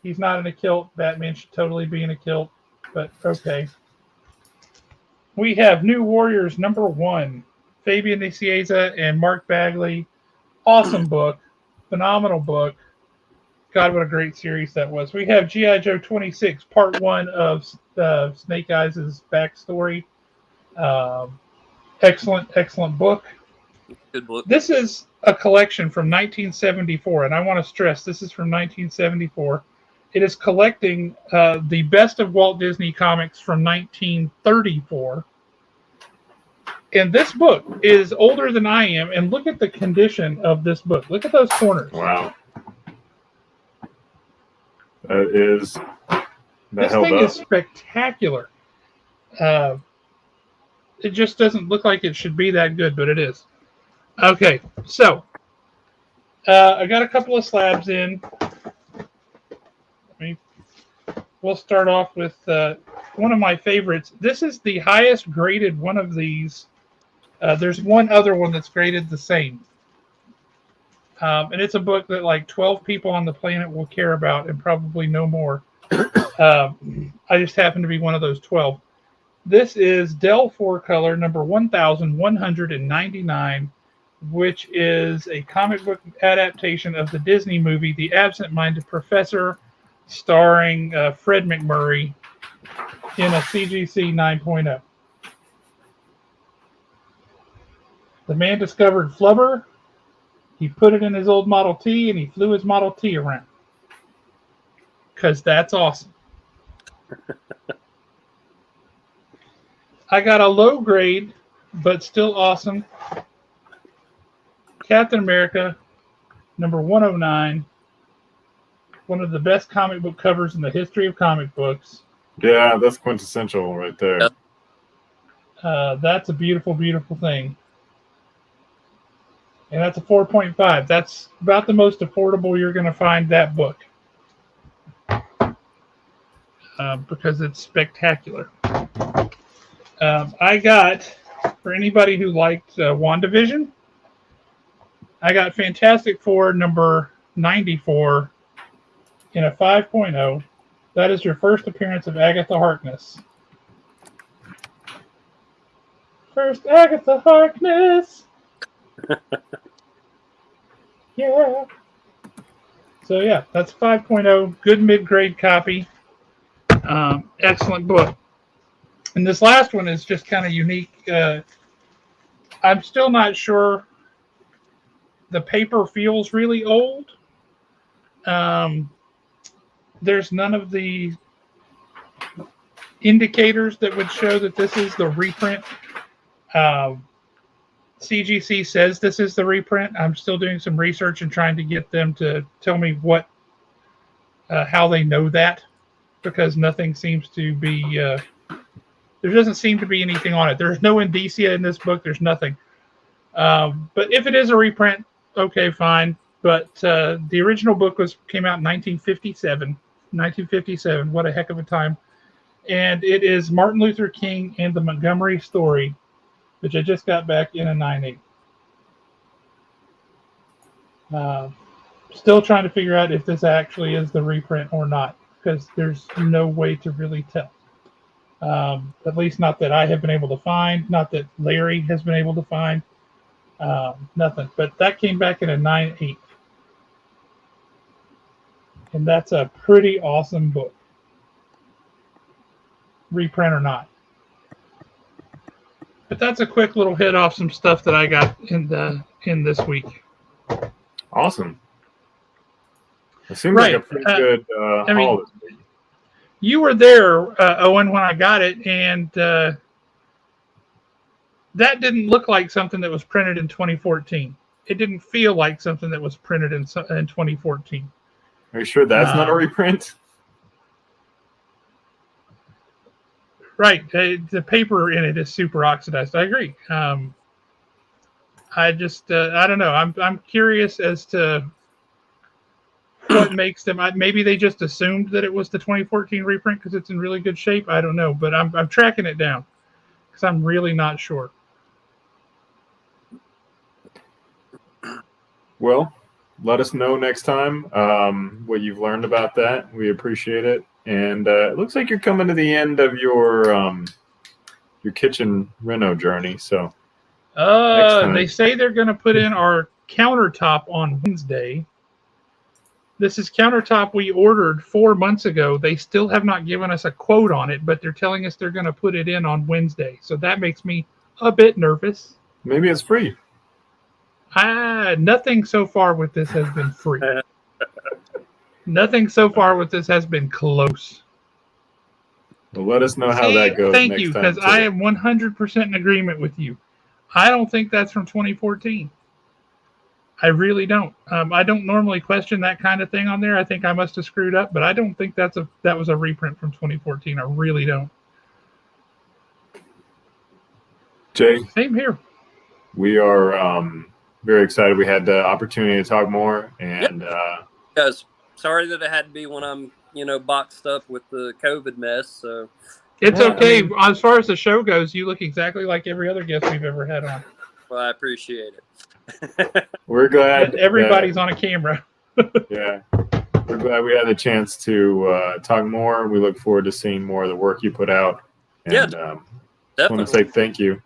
He's not in a kilt. Batman should totally be in a kilt, but okay. We have New Warriors #1, Fabian Nicieza and Mark Bagley. Awesome book, phenomenal book. God, what a great series that was. We have G.I. Joe 26, Part 1 of Snake Eyes' backstory. Excellent book. Good book. This is a collection from 1974, and I want to stress this is from 1974. It is collecting the best of Walt Disney comics from 1934. And this book is older than I am, and look at the condition of this book. Look at those corners. Wow. This thing is spectacular. It just doesn't look like it should be that good, but it is. Okay, so I got a couple of slabs in. We'll start off with one of my favorites. This is the highest graded one of these. There's one other one that's graded the same. And it's a book that like 12 people on the planet will care about and probably no more. I just happen to be one of those 12. This is Dell 4-color number 1199, which is a comic book adaptation of the Disney movie The Absent-Minded Professor, starring Fred McMurray in a CGC 9.0. The man discovered flubber. He put it in his old Model T, and he flew his Model T around. Because that's awesome. I got a low grade, but still awesome, Captain America, number 109. One of the best comic book covers in the history of comic books. Yeah, that's quintessential right there. That's a beautiful, beautiful thing. And that's a 4.5. That's about the most affordable you're going to find that book. Because it's spectacular. I got, for anybody who liked WandaVision, I got Fantastic Four number 94 in a 5.0. That is your first appearance of Agatha Harkness. First Agatha Harkness! Yeah. So yeah, that's 5.0. Good mid-grade copy. Excellent book. And this last one is just kind of unique. I'm still not sure. The paper feels really old. There's none of the indicators that would show that this is the reprint. CGC says this is the reprint. I'm still doing some research and trying to get them to tell me how they know that, because nothing seems to be. There doesn't seem to be anything on it. There's no indicia in this book. There's nothing. But if it is a reprint, okay, fine. But the original book came out in 1957. 1957. What a heck of a time! And it is Martin Luther King and the Montgomery Story, which I just got back in a 9.8. Still trying to figure out if this actually is the reprint or not, because there's no way to really tell. At least not that I have been able to find, not that Larry has been able to find. Nothing. But that came back in a 9.8. And that's a pretty awesome book. Reprint or not. But that's a quick little hit off some stuff that I got in this week. Awesome. It seems like a pretty good haul this week. You were there, Owen, when I got it, and that didn't look like something that was printed in 2014. It didn't feel like something that was printed in 2014. Are you sure that's not a reprint? Right. The paper in it is super oxidized. I agree. I just, I don't know. I'm curious as to what makes them. Maybe they just assumed that it was the 2014 reprint because it's in really good shape. I don't know, but I'm tracking it down because I'm really not sure. Well, let us know next time what you've learned about that. We appreciate it. And it looks like you're coming to the end of your kitchen reno journey. So they say they're going to put in our countertop on Wednesday. This is countertop we ordered 4 months ago. They still have not given us a quote on it, but they're telling us they're going to put it in on Wednesday. So that makes me a bit nervous. Maybe it's free. Nothing so far with this has been free. Nothing so far with this has been close. Well, let us know how that goes. Thank you, because I am 100% in agreement with you. I don't think that's from 2014. I really don't. I don't normally question that kind of thing on there. I think I must have screwed up, but I don't think that was a reprint from 2014. I really don't. Jay? Same here. We are very excited we had the opportunity to talk more. And guys, sorry that it had to be when I'm, boxed up with the COVID mess. So it's okay. As far as the show goes, you look exactly like every other guest we've ever had on. Well, I appreciate it. We're glad everybody's on a camera. Yeah, we're glad we had the chance to talk more. We look forward to seeing more of the work you put out. And, definitely. Just want to say thank you.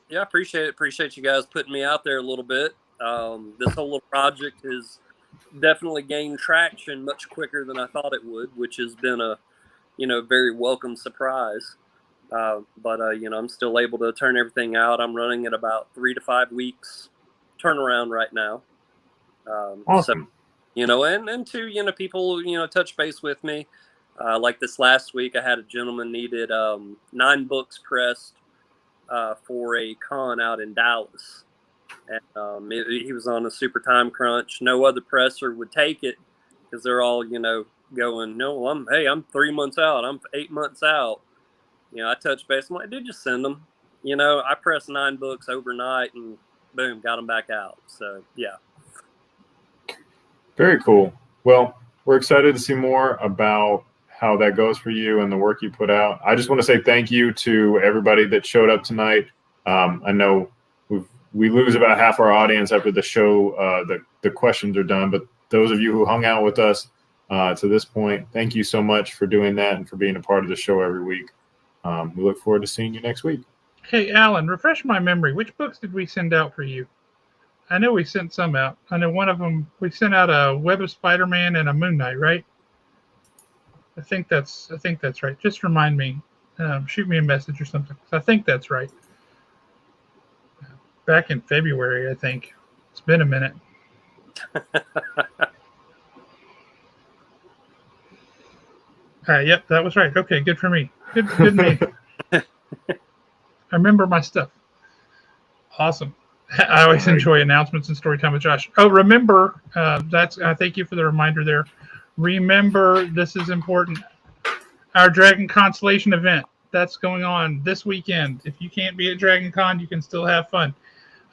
Yeah, I appreciate it. Appreciate you guys putting me out there a little bit. This whole little project has definitely gained traction much quicker than I thought it would, which has been a, very welcome surprise. But I'm still able to turn everything out. I'm running at about 3 to 5 weeks turnaround right now. Awesome. So, and two, people, touch base with me. Like this last week, I had a gentleman needed 9 books pressed for a con out in Dallas. And he was on a super time crunch. No other presser would take it because they're all, going, no, I'm 3 months out. I'm 8 months out. I touched base. I'm like, dude, just send them. I pressed 9 books overnight and boom, got them back out. So, yeah. Very cool. Well, we're excited to see more about how that goes for you and the work you put out. I just want to say thank you to everybody that showed up tonight. I know we lose about half our audience after the show. The questions are done, but those of you who hung out with us to this point, thank you so much for doing that and for being a part of the show every week. We look forward to seeing you next week. Hey, Alan, refresh my memory. Which books did we send out for you? I know we sent some out. I know one of them, we sent out a Web of Spider-Man and a Moon Knight, right? I think that's right. Just remind me. Shoot me a message or something. I think that's right. Back in February, I think. It's been a minute. Yep, that was right. Okay, good for me. Good me. I remember my stuff. Awesome. I always enjoy announcements and story time with Josh. Oh, remember, I thank you for the reminder there. Remember, this is important. Our Dragon Constellation event, that's going on this weekend. If you can't be at Dragon Con, you can still have fun.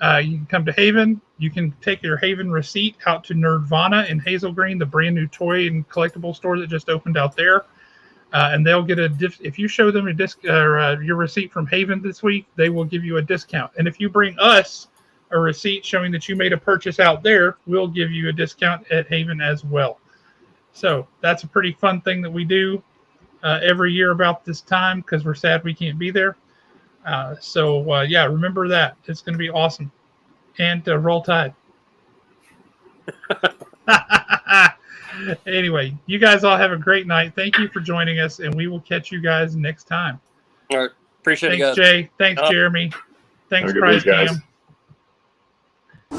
You can come to Haven. You can take your Haven receipt out to Nerdvana in Hazel Green, the brand new toy and collectible store that just opened out there. And they'll get if you show them your receipt from Haven this week, they will give you a discount. And if you bring us a receipt showing that you made a purchase out there, we'll give you a discount at Haven as well. So that's a pretty fun thing that we do every year about this time because we're sad we can't be there. Yeah, remember that. It's going to be awesome. And roll Tide. Anyway, you guys all have a great night. Thank you for joining us, and we will catch you guys next time. All right. Appreciate it, Thanks, guys. Jay. Thanks, Jeremy. Thanks, Price Cam.